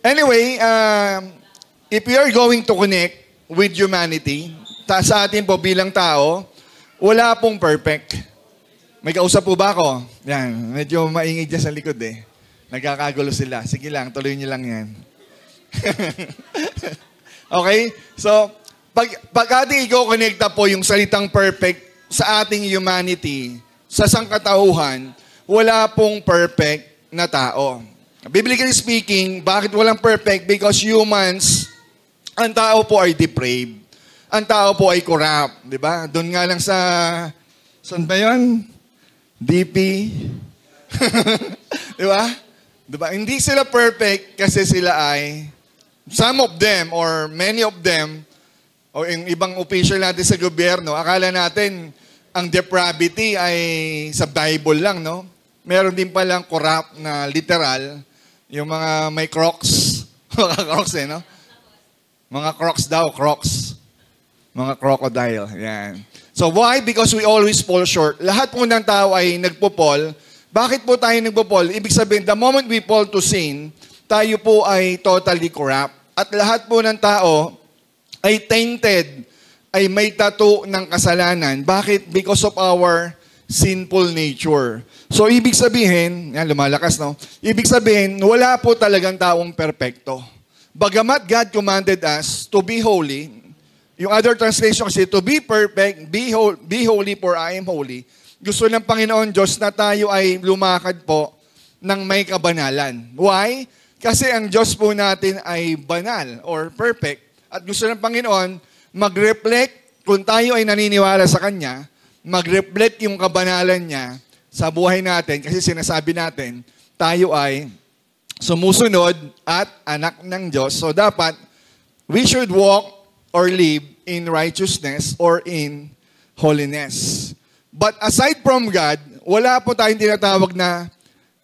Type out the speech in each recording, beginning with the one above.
Anyway, if we are going to connect with humanity, sa atin po bilang tao, wala pong perfect. May kausap po ba ako? Yan, medyo maingay dyan sa likod eh. Nagkakagulo sila. Sige lang, tuloy niyo lang yan. Okay? So, pag ating i-connecta po yung salitang perfect sa ating humanity, sa sangkatauhan, wala pong perfect na tao. Biblically speaking, bakit walang perfect? Because humans, ang tao po ay depraved. Ang tao po ay corrupt. Di ba? Doon nga lang sa, saan ba yun? DP. Di ba? Di ba? Hindi sila perfect kasi sila ay, some of them or many of them, o yung ibang official natin sa gobyerno, akala natin ang depravity ay sa Bible lang, no? Meron din palang corrupt na literal, yung mga may crocs. Mga crocs eh, no? Mga crocs daw, crocs. Mga crocodile, yan. So why? Because we always fall short. Lahat po ng tao ay nagpo-fall. Bakit po tayo nagpo-fall? Ibig sabihin, the moment we fall to sin, tayo po ay totally corrupt. At lahat po ng tao ay tainted, ay may tattoo ng kasalanan. Bakit? Because of our sinful nature. So, ibig sabihin, yan, lumalakas, no? Ibig sabihin, wala po talagang taong perpekto. Bagamat God commanded us to be holy, yung other translation kasi, to be perfect, be holy for I am holy. Gusto ng Panginoon Diyos na tayo ay lumakad po ng may kabanalan. Why? Kasi ang Diyos po natin ay banal or perfect. At gusto ng Panginoon mag-reflect, kung tayo ay naniniwala sa Kanya, mag-reflect yung kabanalan niya sa buhay natin kasi sinasabi natin, tayo ay sumusunod at anak ng Diyos. So dapat, we should walk or live in righteousness or in holiness. But aside from God, wala po tayong tinatawag na,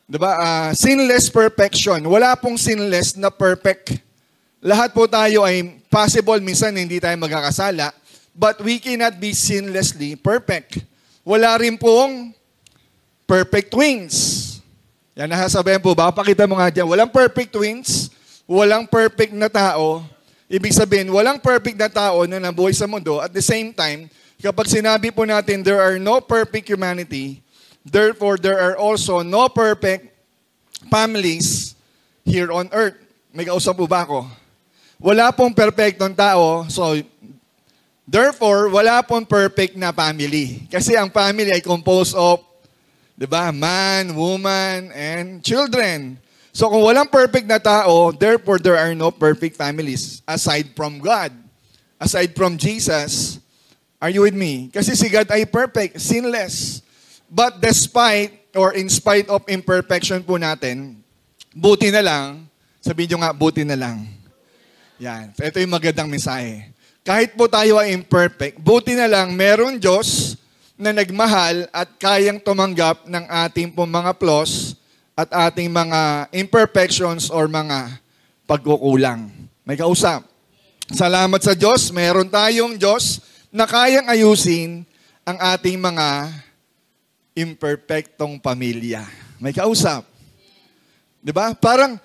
diba, sinless perfection. Wala pong sinless na perfect. Lahat po tayo ay possible, minsan hindi tayo magkakasala, but we cannot be sinlessly perfect. Wala rin pong perfect twins. Yan, nasasabihan po ba? Pakita mo nga dyan. Walang perfect twins, walang perfect na tao. Ibig sabihin, walang perfect na tao na nabuhay sa mundo. At the same time, kapag sinabi po natin, there are no perfect humanity, therefore, there are also no perfect families here on earth. May kausap po ba ako? Wala pong perfectong tao, so therefore, wala pong perfect na family. Kasi ang family ay composed of, di ba, man, woman, and children. So kung walang perfect na tao, therefore there are no perfect families aside from God. Aside from Jesus. Are you with me? Kasi si God ay perfect, sinless. But despite or in spite of imperfection po natin, buti na lang, sabihin nyo nga, buti na lang. Yan. Ito yung magandang mensahe. Kahit po tayo ay imperfect, buti na lang meron Diyos na nagmahal at kayang tumanggap ng ating pong mga flaws at ating mga imperfections or mga pagkukulang. May kausap. Salamat sa Diyos, meron tayong Diyos na kayang ayusin ang ating mga imperfectong pamilya. May kausap. Diba? Parang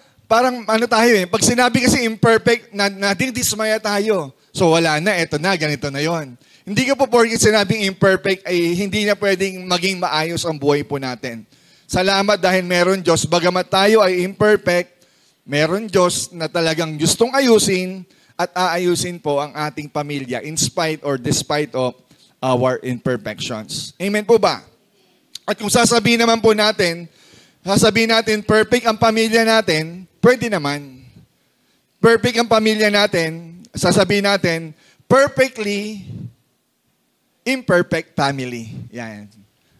ano tayo eh. Pag sinabi kasi imperfect, nadidismaya tayo. So wala na, eto na, ganito na yon. Hindi ko po porket sinabing imperfect ay hindi na pwedeng maging maayos ang buhay po natin. Salamat dahil meron Diyos. Bagamat tayo ay imperfect, meron Diyos na talagang gustong ayusin at aayusin po ang ating pamilya in spite or despite of our imperfections. Amen po ba? At kung sasabihin naman po natin, perfect ang pamilya natin, pwede naman. Perfect ang pamilya natin, sasabihin natin, perfectly imperfect family. Yan.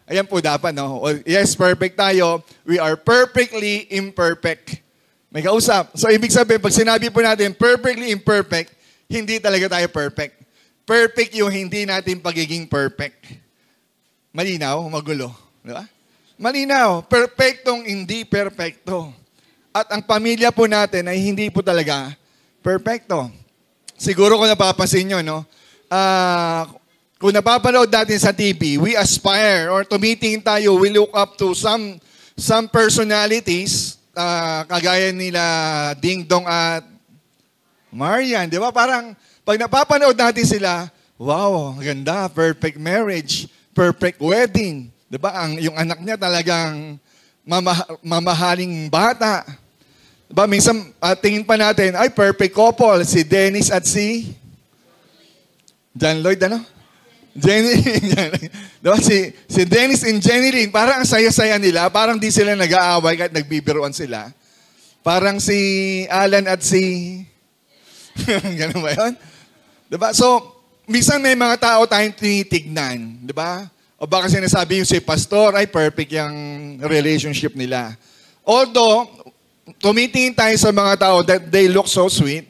Ayan po dapat, no? Yes, perfect tayo. We are perfectly imperfect. May kausap. So, ibig sabihin, pag sinabi po natin, perfectly imperfect, hindi talaga tayo perfect. Perfect yung hindi natin pagiging perfect. Malinaw? Magulo. Di ba? Malinaw. Perfectong hindi perfecto. At ang pamilya po natin ay hindi po talaga perfecto. Siguro kung napapansin nyo, no? Kung napapanood natin sa TV, we aspire or tumitingin tayo, we look up to some personalities kagaya nila Ding Dong at Marian, di ba? Parang pag napapanood natin sila, wow, ganda, perfect marriage, perfect wedding. Di ba? Yung anak niya talagang mamahaling bata. Di ba? Minsan, tingin pa natin, ay, perfect couple, si Dennis at si John Lloyd, ano? Jenny, diba? Si Dennis and Jenny Lynn, parang ang saya-saya nila, parang di sila nag-aaway kahit nagbibiruan sila. Parang si Alan at si... Ganun ba yun? Diba? So, minsan may mga tao tayong tinitignan. Diba? O baka sinasabi yung si pastor, ay perfect yung relationship nila. Although, tumitingin tayo sa mga tao that they look so sweet.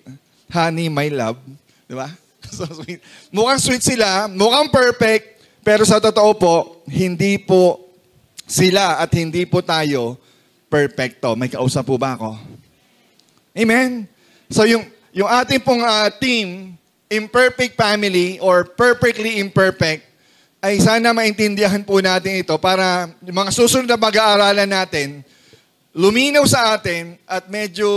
Honey, my love. Diba? So sweet. Mukhang sweet sila, mukhang perfect, pero sa totoo po, hindi po sila at hindi po tayo perfecto. May kausap po ba ako? Amen? So yung ating pong team, Imperfect Family or Perfectly Imperfect, ay sana maintindihan po natin ito para yung mga susunod na mag-aaralan natin, luminaw sa atin at medyo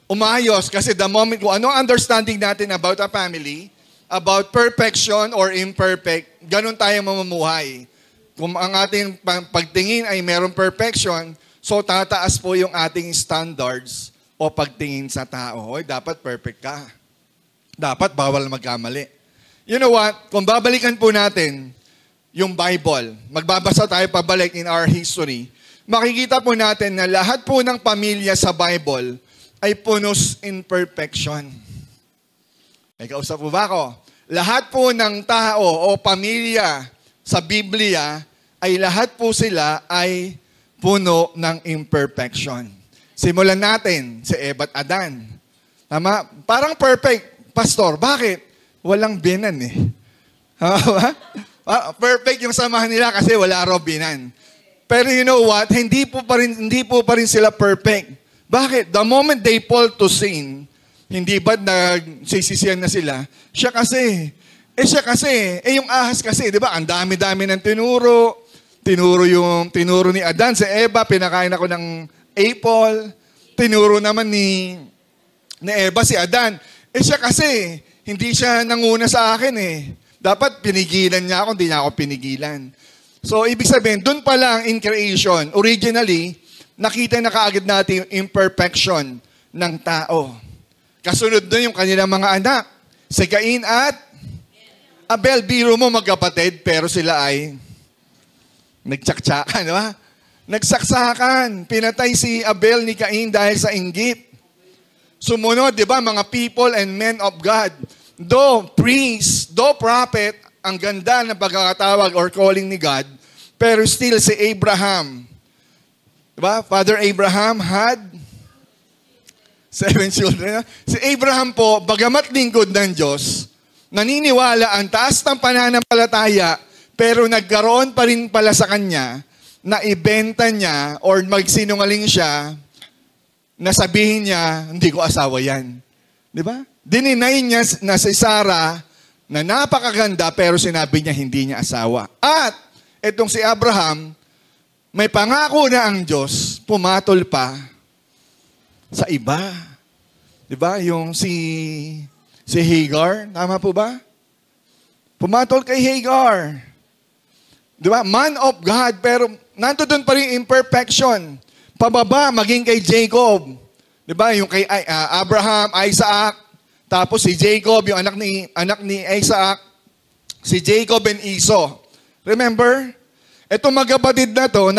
umayos kasi the moment kung ano ang understanding natin about a family, about perfection or imperfect, ganun tayo mamumuhay. Kung ang ating pagtingin ay merong perfection, so tataas po yung ating standards o pagtingin sa tao. Oy, dapat perfect ka. Dapat bawal magkamali. You know what? Kung babalikan po natin yung Bible, magbabasa tayo pabalik in our history, makikita po natin na lahat po ng pamilya sa Bible ay punos imperfection. May kausap po ba ako? Lahat po ng tao o pamilya sa Biblia ay lahat po sila ay puno ng imperfection. Simulan natin si Eva at Adan. Tama? Parang perfect. Pastor, bakit? Walang binan eh. Perfect yung samahan nila kasi wala raw binan. Pero you know what? Hindi po pa rin sila perfect. Bakit? The moment they fall to sin, hindi ba nagsisisiyan na sila? Siya kasi. Yung ahas kasi, di ba? Ang dami-dami ng tinuro. Tinuro ni Adan sa Eva, pinakain ako ng apple. Tinuro naman ni Eva si Adan. Siya kasi, hindi siya nanguna sa akin eh. Dapat pinigilan niya ako, hindi niya ako pinigilan. So, ibig sabihin, dun pa lang in creation, originally, nakita na kaagad natin yung imperfection ng tao. Kasunod doon yung kanilang mga anak. Si Cain at Abel, biro mo magkapatid, pero sila ay nagtsaktsakan, di ba? Nagsaksakan. Pinatay si Abel ni Cain dahil sa inggit. Sumunod, di ba, mga people and men of God. Though priest, though prophet, ang ganda ng pagkakatawag or calling ni God, pero still si Abraham, diba? Father Abraham had 7 children. Si Abraham po, bagamat lingkod ng Diyos, naniniwala ang taas ng pananampalataya, pero nagkaroon pa rin pala sa kanya na ibenta niya or magsinungaling siya na sabihin niya, hindi ko asawa yan. Diba? Dininay niya na si Sarah na napakaganda pero sinabi niya hindi niya asawa. At itong si Abraham, may pangako na ang Diyos, pumatol pa sa iba. Diba? Yung si Hagar, tama po ba? Pumatol kay Hagar. Diba? Man of God, pero nandoon pa rin imperfection. Pababa, maging kay Jacob. Diba? Yung kay Abraham, Isaac, tapos si Jacob, yung anak ni Isaac, si Jacob and Esau. Remember? Itong magkapatid na to,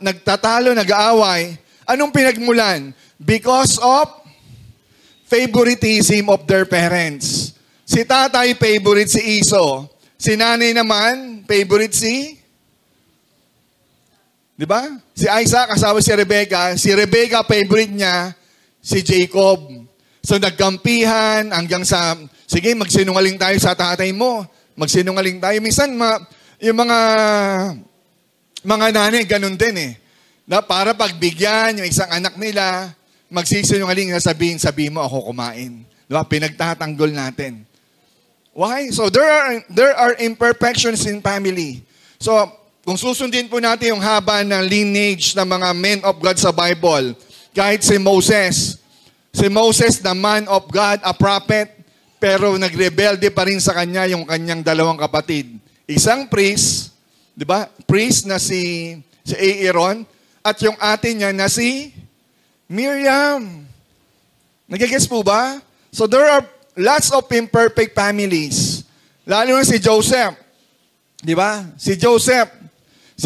nagtatalo, nag-aaway. Anong pinagmulan? Because of favoritism of their parents. Si tatay, favorite si Esau. Si nanay naman, favorite di ba? Si Isaac, asawa si Rebecca. Si Rebecca, favorite niya, si Jacob. So nagkampihan hanggang sa, sige, magsinungaling tayo sa tatay mo. Magsinungaling tayo. Minsan, yung mga nanay, ganun din eh. Na para pagbigyan yung isang anak nila, magsisinungaling na sabihin mo, ako kumain. Diba? Pinagtatanggol natin. Why? So there are imperfections in family. So, kung susundin po natin yung haba ng lineage ng mga men of God sa Bible, kahit si Moses na man of God, a prophet, pero nagrebelde pa rin sa kanya yung kanyang dalawang kapatid. Isang priest, di ba? Priest na si Aaron, at yung ate niya na si Miriam. Nagigets po ba? So there are lots of imperfect families. Lalo na si Joseph. Di ba? Si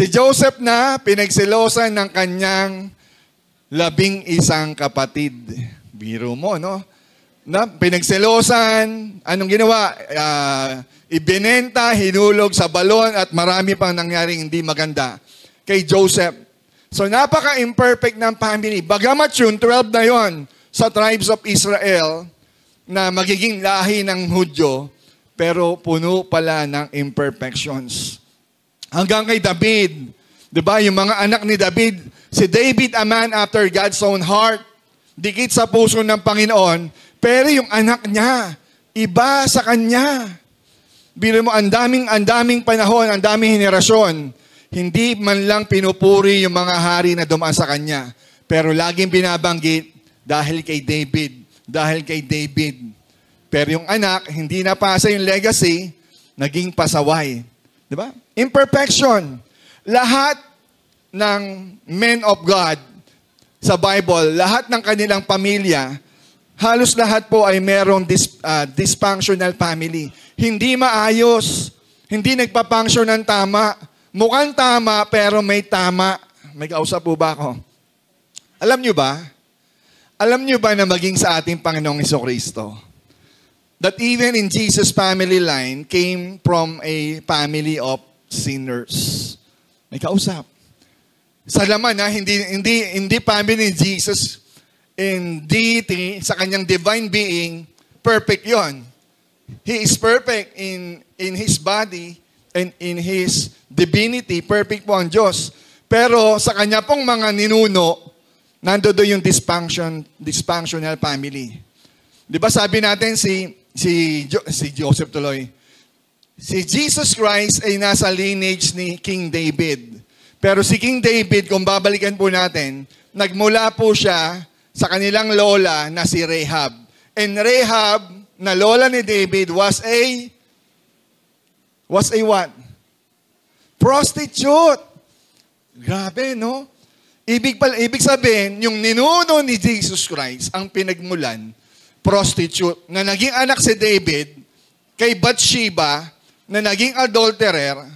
Joseph na pinagselosan ng kanyang 11 kapatid. Biro mo, no? Na pinagselosan, anong ginawa? Ibinenta, hinulog sa balon at marami pang nangyaring hindi maganda kay Joseph. So napaka-imperfect ng family. Bagamat yun, 12 na yon sa tribes of Israel na magiging lahi ng Hudyo, pero puno pala ng imperfections. Hanggang kay David, di ba? Yung mga anak ni David, si David, a man after God's own heart, dikit sa puso ng Panginoon, pero yung anak niya, iba sa kanya. Biro mo, ang daming panahon, ang daming henerasyon, hindi man lang pinupuri yung mga hari na dumaan sa kanya, pero laging binabanggit, dahil kay David. Pero yung anak, hindi napasa yung legacy, naging pasaway. Di ba? Imperfection. Lahat ng men of God sa Bible, lahat ng kanilang pamilya, halos lahat po ay merong dysfunctional family. Hindi maayos. Hindi nagpa-function ng tama. Mukhang tama, pero may tama. May kausap po ba ako? Alam nyo ba na maging sa ating Panginoong Jesucristo, that even in Jesus' family line came from a family of sinners. May kausap. Sa laman, hindi family ni Jesus in deity, sa kanyang divine being, perfect yon. He is perfect in His body and in His divinity, perfect po ang Diyos. Pero sa kanya pong mga ninuno, nandoon yung dysfunctional family. Di ba sabi natin si Joseph tuloy, si Jesus Christ ay nasa lineage ni King David. Pero si King David, kung babalikan po natin, nagmula po siya sa kanilang lola na si Rahab. And Rahab, na lola ni David, was a what? Prostitute. Grabe, no? Ibig sabihin, yung ninuno ni Jesus Christ, ang pinagmulan, prostitute, na naging anak si David, kay Bathsheba, na naging adulterer.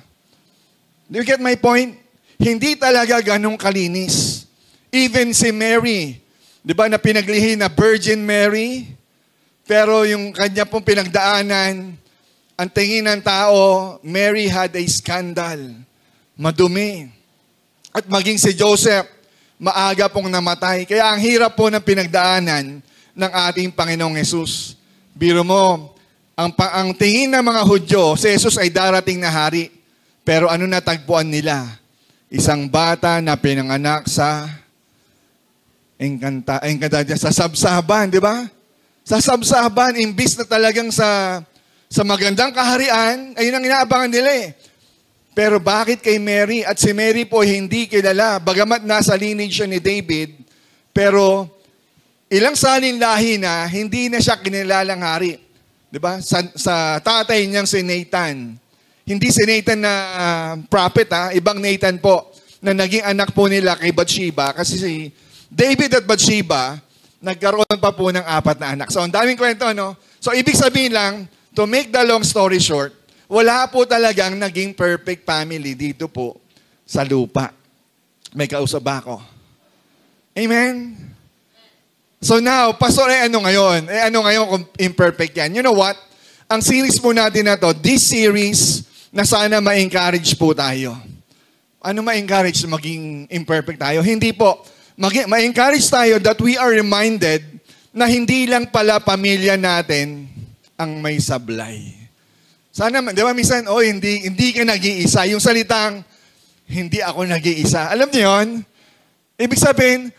Do you get my point? Hindi talaga ganong kalinis. Even si Mary, di ba na pinaglihi na Virgin Mary, pero yung kanya pong pinagdaanan, ang tingin ng tao, Mary had a scandal. Madumi. At maging si Joseph, maaga pong namatay. Kaya ang hirap po ng pinagdaanan ng ating Panginoong Hesus. Biro mo, ang tingin ng mga Hudyo, si Jesus ay darating na hari. Pero ano natagpuan nila? Isang bata na pinanganak sa sa sabsaban, di ba? Sa sabsaban, imbis na talagang sa magandang kaharian, ayun ang inaabangan nila eh. Pero bakit kay Mary? At si Mary po hindi kilala. Bagamat nasa lineage siya ni David, pero ilang salin lahi na, hindi na siya kinilalang hari. Diba? Sa tatay niyang si Nathan. Hindi si Nathan na prophet, ibang Nathan po, na naging anak po nila kay Bathsheba. Kasi si David at Bathsheba, nagkaroon pa po ng 4 na anak. So, ang daming kwento, no? So, ibig sabihin lang, to make the long story short, wala po talagang naging perfect family dito po sa lupa. May kausap ba ako? Amen? So now, Pastor, ano ngayon? Ano ngayon kung imperfect yan? You know what? Ang series po natin na to, this series, na sana ma-encourage po tayo. Ano ma-encourage na maging imperfect tayo? Hindi po. Ma-encourage tayo that we are reminded na hindi lang pala pamilya natin ang may sablay. Sana, di ba minsan, hindi ka nag-iisa. Yung salitang, hindi ako nag-iisa. Alam niyo yun? Ibig sabihin,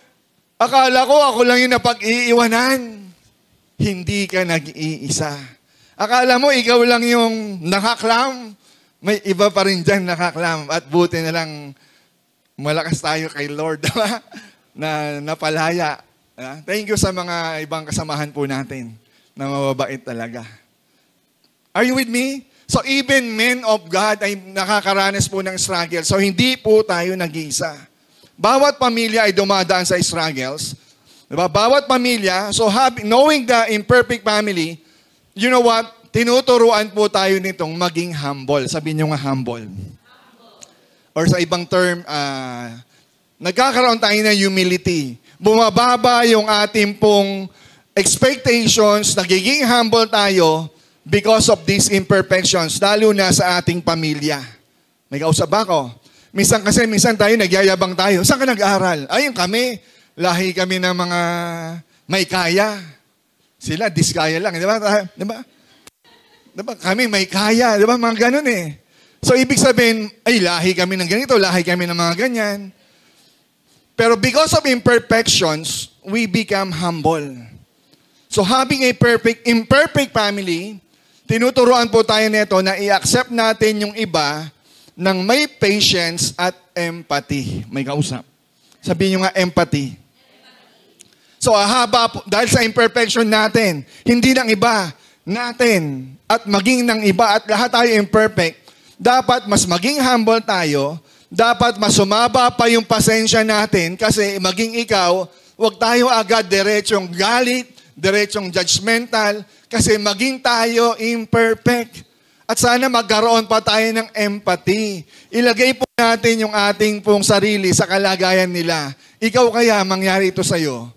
akala ko ako lang yung napag-iiwanan. Hindi ka nag-iisa. Akala mo, ikaw lang yung nakaklam. May iba pa rin dyan nakaklam at buti na lang malakas tayo kay Lord na napalaya. Thank you sa mga ibang kasamahan po natin na mababait talaga. Are you with me? So even men of God ay nakakaranas po ng struggle. So hindi po tayo nag-iisa. Bawat pamilya ay dumadaan sa struggles. Diba? Bawat pamilya, so knowing the imperfect family, you know what? Tinuturuan po tayo nitong maging humble. Sabihin nyo nga humble. Or sa ibang term, nagkakaroon tayo ng humility. Bumababa yung ating pong expectations, nagiging humble tayo because of these imperfections, lalo na sa ating pamilya. May kausap ba ako? Minsan tayo nagyayabang tayo. Saan ka nag-aaral? Ayun kami, lahi kami ng mga may kaya. Sila, diskaya lang. Di ba? Diba? Diba? Kami may kaya. Diba? Mga ganun eh. So, ibig sabihin, ay, lahi kami ng ganito, lahi kami ng mga ganyan. Pero because of imperfections, we become humble. So having a imperfect family, tinuturuan po tayo nito na i-accept natin yung iba ng may patience at empathy. May kausap. Sabihin nyo nga empathy. So dahil sa imperfection natin, hindi ng iba, natin, at maging ng iba, at lahat tayo imperfect, dapat mas maging humble tayo. Dapat mas sumaba pa yung pasensya natin kasi maging ikaw, huwag tayo agad diretsong galit, diretsong judgmental kasi maging tayo imperfect. At sana magkaroon pa tayo ng empathy. Ilagay po natin yung ating pong sarili sa kalagayan nila. Ikaw kaya mangyari ito sa'yo.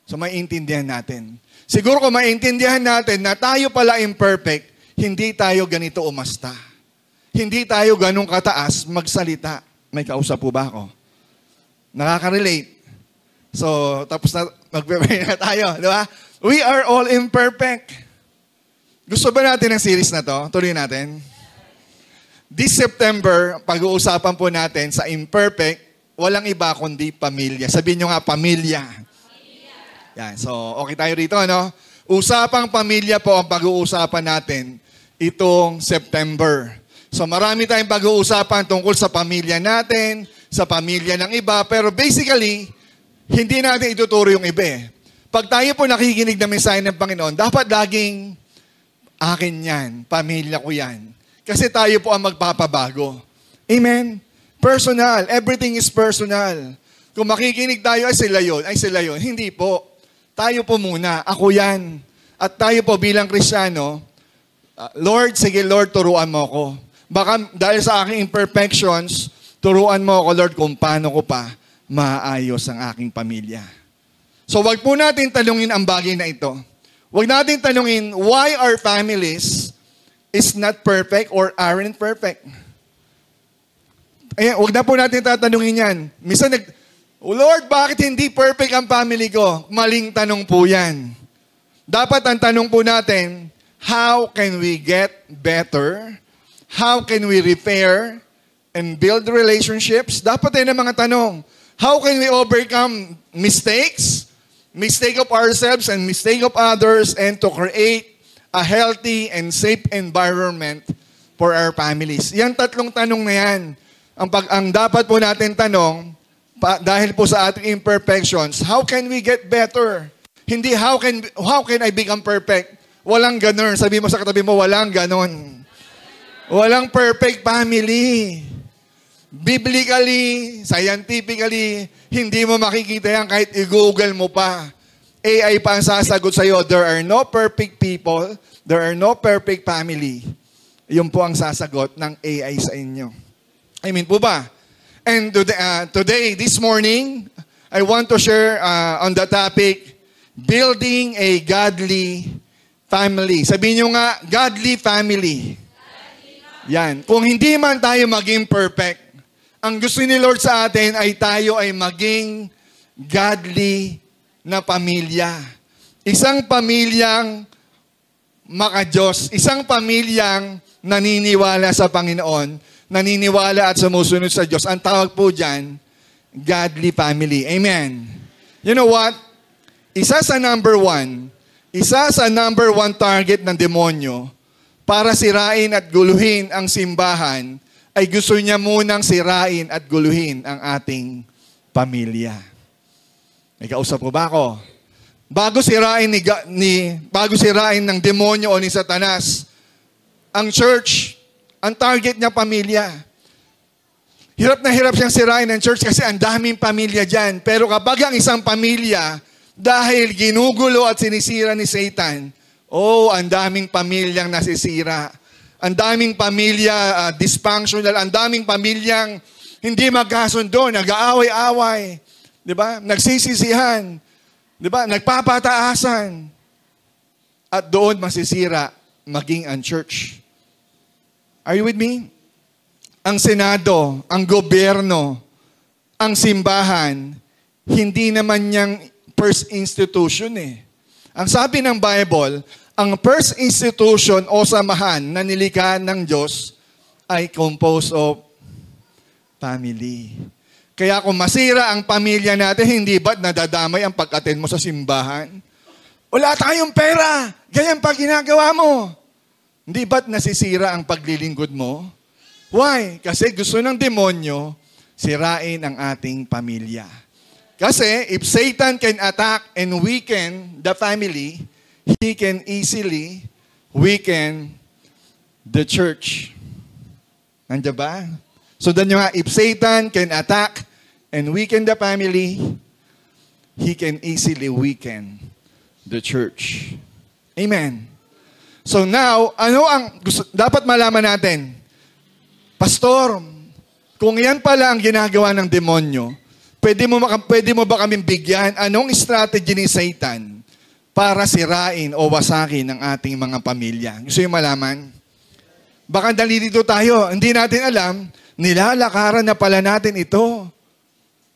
So maintindihan natin. Siguro kung maintindihan natin na tayo pala imperfect, hindi tayo ganito umasta. Hindi tayo ganong kataas magsalita. May kausap po ba ako? Nakaka-relate. So, tapos na, mag-pray na tayo. Di ba? We are all imperfect. Gusto ba natin ang series na to? Tuloy natin. This September, pag-uusapan po natin sa imperfect, walang iba kundi pamilya. Sabihin nyo nga, pamilya. Yan. So, okay tayo rito, ano? Usapang pamilya po ang pag-uusapan natin itong September. So marami tayong pag-uusapan tungkol sa pamilya natin, sa pamilya ng iba, pero basically, hindi natin ituturo yung iba eh. Pag tayo po nakikinig ng mensahe ng Panginoon, dapat laging akin yan, pamilya ko yan. Kasi tayo po ang magpapabago. Amen? Personal. Everything is personal. Kung makikinig tayo, ay sila yun. Hindi po. Tayo po muna. Ako yan. At tayo po bilang Kristiyano, Lord, sige Lord, turuan mo ako. Baka dahil sa aking imperfections, turuan mo ako, Lord, kung paano ko pa maayos ang aking pamilya. So wag po natin tanungin ang bagay na ito. Wag natin tanungin why our families is not perfect or aren't perfect. Ayan, wag na po natin tatanungin yan. Minsan Lord, bakit hindi perfect ang family ko? Maling tanong po yan. Dapat ang tanong po natin, how can we get better? How can we repair and build relationships? Dapat din ang mga tanong. How can we overcome mistakes? Mistake of ourselves and mistake of others and to create a healthy and safe environment for our families. Yan tatlong tanong na yan. Ang dapat po natin tanong, dahil po sa ating imperfections, how can we get better? Hindi how can I become perfect? Walang ganun. Sabi mo sa katabi mo, walang ganun. Walang perfect family. Biblically, scientifically, hindi mo makikita yan kahit i-google mo pa. AI pa ang sasagot sa'yo, there are no perfect people, there are no perfect family. Yun po ang sasagot ng AI sa inyo. Amen po ba? And today, this morning, I want to share on the topic, building a godly family. Sabihin nyo nga, godly family. Yan. Kung hindi man tayo maging perfect, ang gusto ni Lord sa atin ay tayo ay maging godly na pamilya. Isang pamilyang maka-Diyos. Isang pamilyang naniniwala sa Panginoon, naniniwala at sumusunod sa Diyos. Ang tawag po dyan, godly family. Amen. You know what? Isa sa number one target ng demonyo para sirain at guluhin ang simbahan, ay gusto niya munang sirain at guluhin ang ating pamilya. May kausap ko ba ako? Bago sirain ng demonyo o ni Satanas, ang church, ang target niya pamilya. Hirap na hirap siyang sirain ng church kasi ang daming pamilya dyan. Pero kapag ang isang pamilya, dahil ginugulo at sinisira ni Satan, ang daming pamilyang nasisira. Ang daming pamilya dysfunctional, ang daming pamilyang hindi magkasundo, nag-aaway-away, 'di ba? Nagsisisihan, 'di ba? Nagpapataasan. At doon masisira maging ang church. Are you with me? Ang Senado, ang gobyerno, ang simbahan, hindi naman niyang first institution eh. Ang sabi ng Bible, ang first institution o samahan na nilikha ng Diyos ay composed of family. Kaya kung masira ang pamilya natin, hindi ba't nadadamay ang pag-attend mo sa simbahan? Wala tayong pera, ganyan pa ginagawa mo. Hindi ba't nasisira ang paglilingkod mo? Why? Kasi gusto ng demonyo sirain ang ating pamilya. Kasi if Satan can attack and weaken the family, he can easily weaken the church. Nandiyan ba? So nyo nga, if Satan can attack and weaken the family, he can easily weaken the church. Amen. So now, ano ang dapat malaman natin? Pastor, kung yan pala ang ginagawa ng demonyo, pwede mo ba kaming bigyan? Anong strategy ni Satan para sirain o wasakin ang ating mga pamilya? Gusto yung malaman? Baka nalilito tayo, hindi natin alam, nilalakaran na pala natin ito.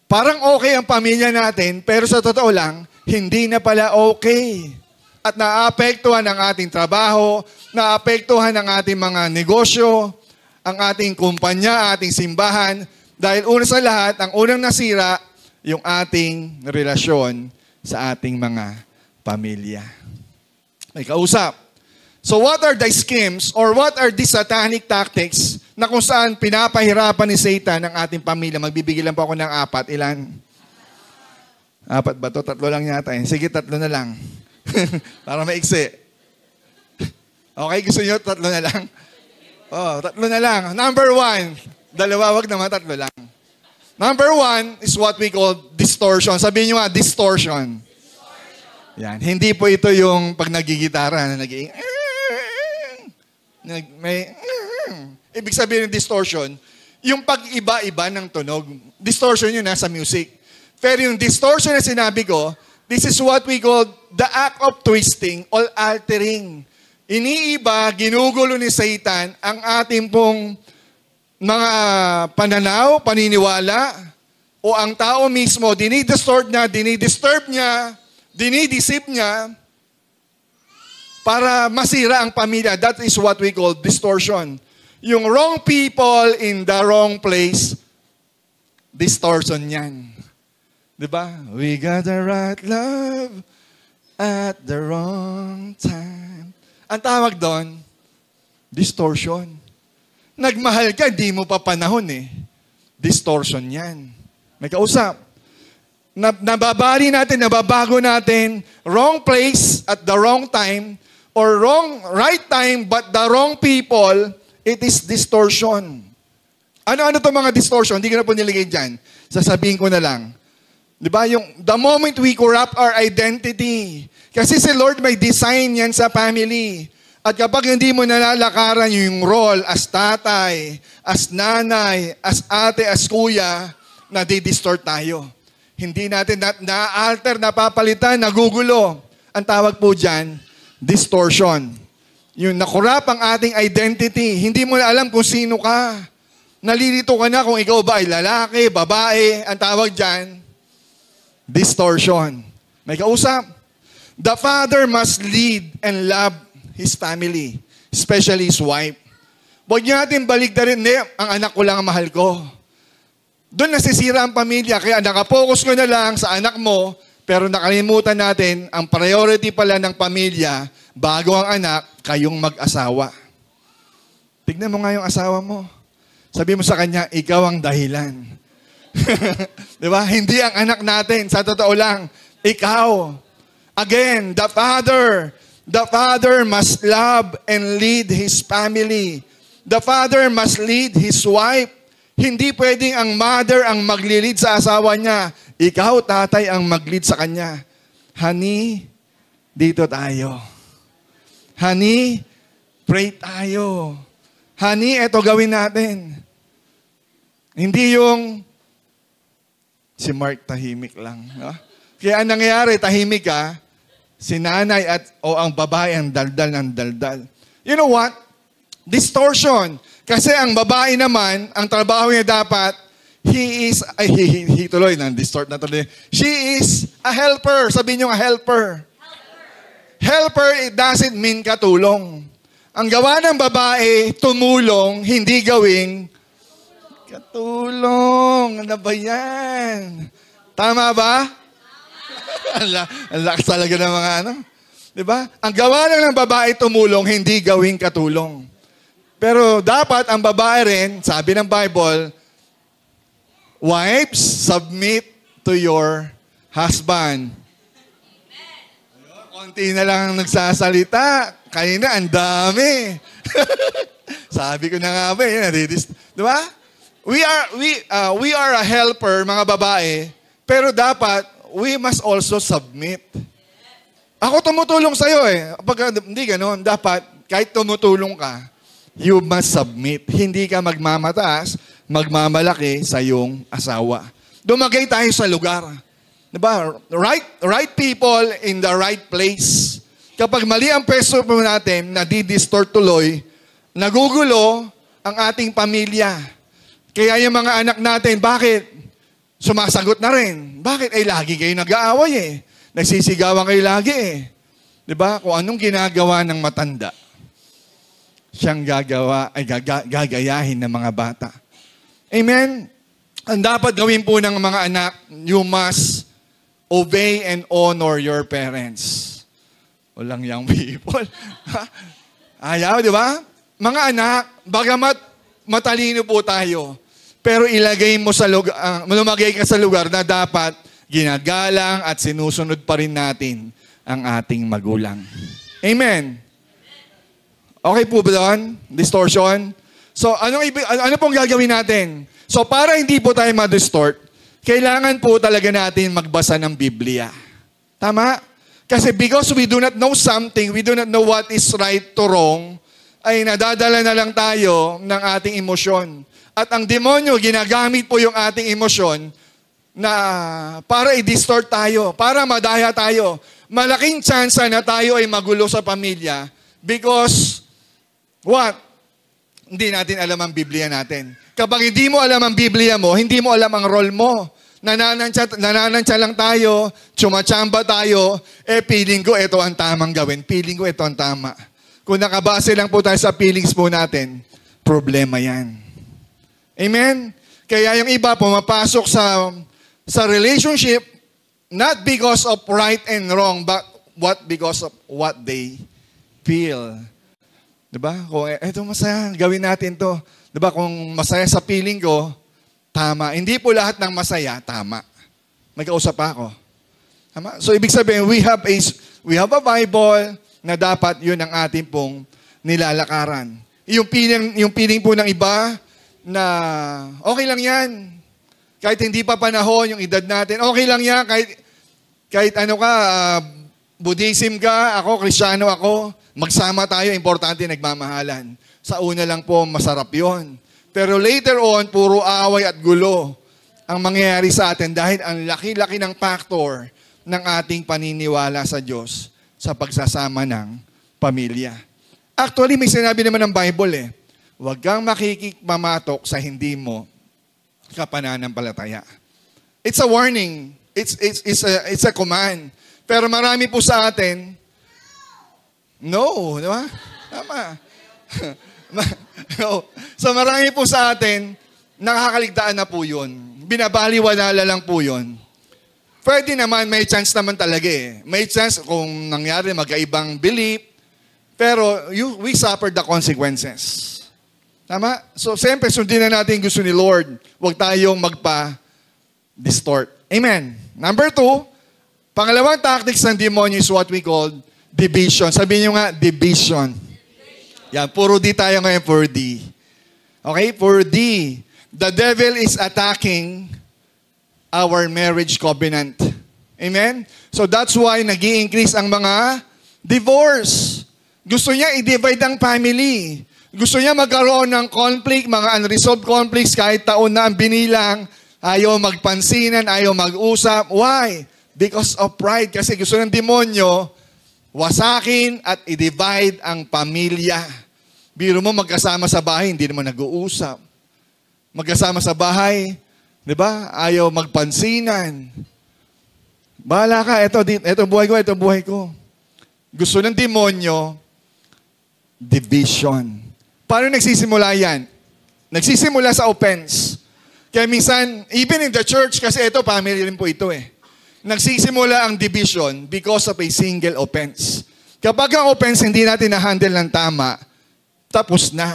Parang okay ang pamilya natin, pero sa totoo lang, hindi na pala okay. At naapektuhan ang ating trabaho, naapektuhan ang ating mga negosyo, ang ating kumpanya, ating simbahan, dahil una sa lahat, ang unang nasira, yung ating relasyon sa ating mga pamilya. May kausap. So what are the schemes or what are the satanic tactics na kung saan pinapahirapan ni Satan ang ating pamilya? Magbibigay lang po ako ng 4. Ilan? 4 ba to? 3 lang yata. Sige, 3 na lang. Para maiksi. Okay, gusto nyo 3 na lang? 3 na lang. Number 1. 2, wag naman, 3 lang. Number 1 is what we call distortion. Sabihin nyo nga, distortion. Yan. Hindi po ito yung pag nagigitara na naging ibig sabihin ng distortion, yung pag-iba-iba ng tunog. Distortion yun nasa music. Pero yung distortion na sinabi ko, this is what we call the act of twisting or altering. Iniiba, ginugulo ni Satan ang ating pong mga pananaw, paniniwala, o ang tao mismo, dinidistort niya, dinidisturb niya, dinidisip niya, para masira ang pamilya. That is what we call distortion. Yung wrong people in the wrong place, distortion yan. Diba? We got the right love at the wrong time. Ang tawag doon, distortion. Nagmahal ka, di mo pa panahon eh. Distortion yan. May kausap. Nababali natin, nababago natin, wrong place at the wrong time, or right time but the wrong people, it is distortion. Ano-ano itong mga distortion? Hindi ko na po nilagay dyan. Sasabihin ko na lang. Di ba? The moment we corrupt our identity. Kasi si Lord may design yan sa family. At kapag hindi mo nalalakaran yung role as tatay, as nanay, as ate, as kuya, nadidistort tayo. Hindi natin na-alter, napapalitan, nagugulo. Ang tawag po dyan, distortion. Yung nakurap ang ating identity. Hindi mo na alam kung sino ka. Nalilito ka na kung ikaw ba ay lalaki, babae. Ang tawag dyan, distortion. May kausap. The father must lead and love his family, especially his wife. Huwag niyo natin baligtarin, ang anak ko lang ang mahal ko. Doon nasisira ang pamilya, kaya nakapokus ko na lang sa anak mo, pero nakalimutan natin, ang priority pala ng pamilya, bago ang anak, kayong mag-asawa. Tignan mo nga yung asawa mo. Sabi mo sa kanya, ikaw ang dahilan. Di ba? Hindi ang anak natin. Sa totoo lang, ikaw. Again, the father must love and lead his family. The father must lead his wife. Hindi pwedeng ang mother ang maglilid sa asawa niya. Ikaw, tatay, ang maglid sa kanya. Honey, dito tayo. Honey, pray tayo. Honey, eto gawin natin. Hindi yung si Mark tahimik lang. No? Kaya ang nangyayari, tahimik ka, si nanay o ang babae ang daldal ng daldal. You know what? Distortion. Kasi ang babae naman, ang trabaho niya dapat, he tuloy, distort na tuloy. She is a helper. Sabihin niyo a helper. Helper, it doesn't mean katulong. Ang gawa ng babae, tumulong, hindi gawing katulong. Ano ba yan? Tama ba? Ang lakas talaga ng mga ano. Diba? Ang gawa lang ng babae, tumulong, hindi gawing katulong. Pero dapat ang babae rin, sabi ng Bible, wives, submit to your husband. Konti na lang nagsasalita. Kanina, ang dami. Sabi ko na nga ba, di ba? We are a helper, mga babae, pero dapat, we must also submit. Ako tumutulong sa'yo eh. Pag hindi ganun, dapat, kahit tumutulong ka, you must submit. Hindi ka magmamataas, magmamalaki sa iyong asawa. Dumagay tayo sa lugar. Diba? Right people in the right place. Kapag mali ang pwesto po natin, nadidistort tuloy, nagugulo ang ating pamilya. Kaya yung mga anak natin, bakit? Sumasagot na rin. Bakit? Lagi kayo nag-aaway eh. Nagsisigawan kayo lagi eh. Diba? Kung anong ginagawa ng matanda, siyang gagayahin ng mga bata. Amen? Ang dapat gawin po ng mga anak, you must obey and honor your parents. Walang young people. Ayaw, di ba? Mga anak, bagamat matalino po tayo, pero ilagay mo sa lugar, lumagay ka sa lugar na dapat ginagalang at sinusunod pa rin natin ang ating magulang. Amen? Okay po ba doon? Distortion? So, ano pong gagawin natin? So, para hindi po tayo ma-distort, kailangan po talaga natin magbasa ng Biblia. Tama? Kasi because we do not know something, we do not know what is right to wrong, ay nadadala na lang tayo ng ating emosyon. At ang demonyo, ginagamit po yung ating emosyon na para i-distort tayo, para madaya tayo. Malaking chance na tayo ay magulo sa pamilya because, what? Hindi natin alam ang Biblia natin. Kapag hindi mo alam ang Biblia mo, hindi mo alam ang role mo. Nananansya lang tayo, tsumachamba tayo, feeling ko ito ang tamang gawin. Feeling ko ito ang tama. Kung nakabase lang po tayo sa feelings po natin, problema yan. Amen? Kaya yung iba pumapasok sa relationship, not because of right and wrong, but because of what they feel. Diba? Kung eto masaya, gawin natin to. Diba? Kung masaya sa feeling ko, tama. Hindi po lahat ng masaya, tama. May kausap pa ako. Tama? So, ibig sabihin, we have a Bible na dapat yun ang ating pong nilalakaran. Yung feeling po ng iba na okay lang yan. Kahit hindi pa panahon, yung edad natin, okay lang yan. Kahit ano ka, Buddhism ka, ako, Kristiyano ako, magsama tayo, importante nagmamahalan. Sa una lang po, masarap yon. Pero later on, puro away at gulo ang mangyayari sa atin dahil ang laki-laki ng factor ng ating paniniwala sa Diyos sa pagsasama ng pamilya. Actually, may sinabi naman ng Bible eh, huwag kang makikipamatok sa hindi mo kapananampalataya. It's a warning. It's a command. Pero marami po sa atin, no, di ba? Tama. No. So marami po sa atin, nakakaligtaan na po yun. Binabaliwala lang po yun. Pwede naman, may chance naman talaga eh. May chance kung nangyari magkaibang belief, pero we suffer the consequences. Tama? So, siyempre, sundin na natin gusto ni Lord. Huwag tayong magpa-distort. Amen. Number 2, pangalawang tactics ng demonyo is what we call division. Sabihin nyo nga, division. Yan, puro D tayo ngayon, puro D. Okay, puro D. The devil is attacking our marriage covenant. Amen? So that's why nag-i-increase ang mga divorce. Gusto niya i-divide ang family. Gusto niya magkaroon ng conflict, mga unresolved conflicts, kahit taon na ang binilang, ayaw magpansinan, ayaw mag-usap. Why? Because of pride. Kasi gusto ng demonyo, wasakin at i-divide ang pamilya. Biro mo magkasama sa bahay, hindi naman nag-uusap. Magkasama sa bahay, di ba? Ayaw magpansinan. Bahala ka, ito buhay ko. Gusto ng demonyo, division. Paano nagsisimula yan? Nagsisimula sa offense. Kaya minsan, even in the church, kasi ito, family rin po ito eh. Nagsisimula ang division because of a single offense. Kapag ang offense hindi natin na-handle ng tama, tapos na.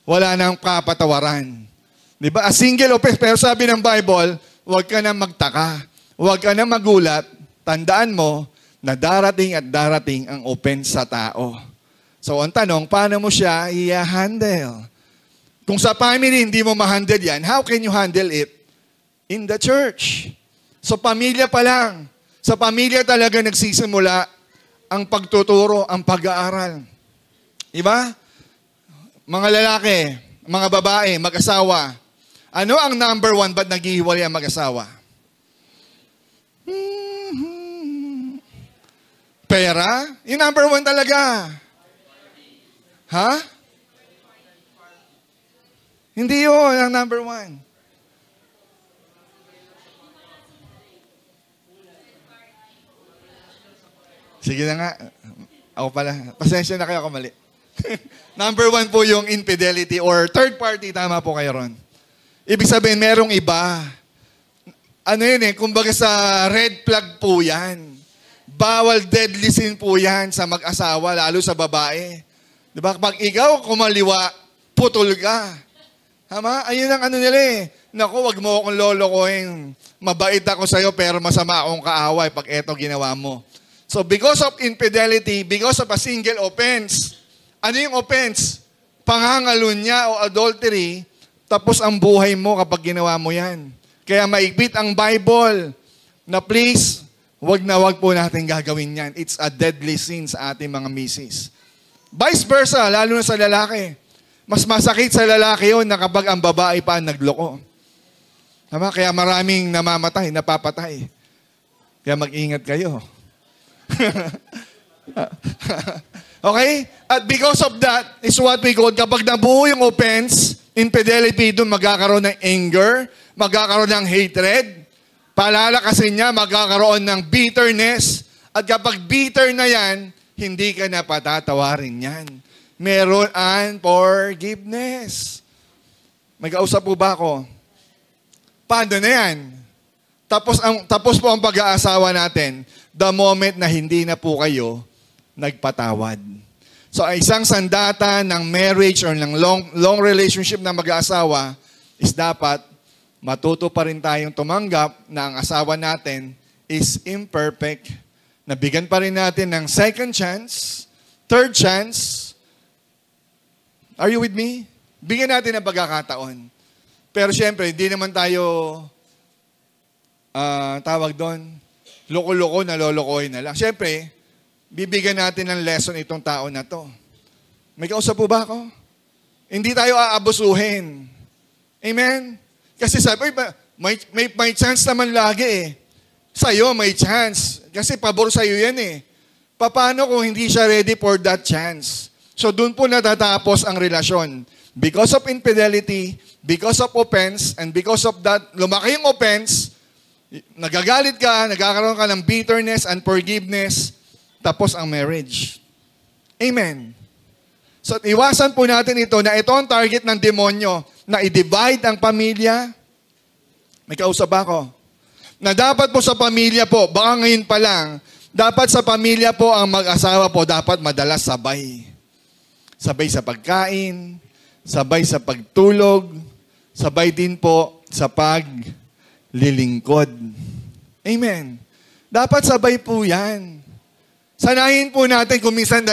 Wala nang kapatawaran. Diba? A single offense. Pero sabi ng Bible, huwag ka na magtaka. Huwag ka na magulat. Tandaan mo na darating at darating ang offense sa tao. So, ang tanong, paano mo siya i-handle? Kung sa family hindi mo ma-handle yan, how can you handle it in the church? So, pamilya pa lang. Sa pamilya talaga nagsisimula ang pagtuturo, ang pag-aaral. Diba? Mga lalaki, mga babae, mag-asawa. Ano ang number 1 ba't naghihiwalay ang mag-asawa? Pera? Yung number 1 talaga. Ha? Hindi yun ang number 1. Sige na nga. Ako pala. Pasensya na kayo, ako mali. Number 1 po yung infidelity or third party. Tama po kayo ron. Ibig sabihin, merong iba. Ano yun eh, kumbaga sa red flag po yan. Bawal deadly sin po yan sa mag-asawa, lalo sa babae. Diba? Pag ikaw kumaliwa, putol ka. Tama? Ayun ang ano nila eh. Naku, wag mo akong lolokohin. Mabait ako sa'yo pero masama akong kaaway pag eto ginawa mo. So because of infidelity, because of a single offense, ano yung offense? Pangangalunya o adultery, tapos ang buhay mo kapag ginawa mo yan. Kaya maigpit ang Bible na please, wag na wag po natin gagawin yan. It's a deadly sin sa ating mga misis. Vice versa, lalo na sa lalaki. Mas masakit sa lalaki yun na kapag ang babae pa ang nagloko. Tama? Kaya maraming namamatay, napapatay. Kaya mag-ingat kayo. Okay? At because of that, is what we call, kapag nabuo yung offense, infidelity, doon magkakaroon ng anger, magkakaroon ng hatred, palalakasin niya, magkakaroon ng bitterness, at kapag bitter na yan, hindi ka na patatawarin yan. Meron ang forgiveness. May kausap po ba ako? Paano na yan? Tapos po ang pag-aasawa natin the moment na hindi na po kayo nagpatawad. So, isang sandata ng marriage or ng long relationship na mag-aasawa is dapat matuto pa rin tayong tumanggap na ang asawa natin is imperfect. Nabigyan pa rin natin ng second chance, third chance. Are you with me? Bigyan natin ng pagkakataon. Pero syempre, hindi naman tayo, tawag doon, loko-loko, nalolokohin na lang. Syempre, bibigyan natin ng lesson itong tao na to. May kausap po ba ako? Hindi tayo aabusuhin. Amen? Kasi sabi, may chance naman lagi eh. Sa'yo may chance. Kasi pabor sa'yo yan eh. Paano kung hindi siya ready for that chance? So doon po natatapos ang relasyon. Because of infidelity, because of offense, and because of that, lumaki yung offense, nagagalit ka, nagkakaroon ka ng bitterness and forgiveness, tapos ang marriage. Amen. So iwasan po natin ito na ito ang target ng demonyo na i-divide ang pamilya. May kausap ako. Na dapat po sa pamilya po, baka ngayon pa lang, dapat sa pamilya po ang mag-asawa po dapat madalas sabay. Sabay sa pagkain, sabay sa pagtulog, sabay din po sa paglilingkod. Amen. Dapat sabay po yan. Sanayin po natin kung minsan,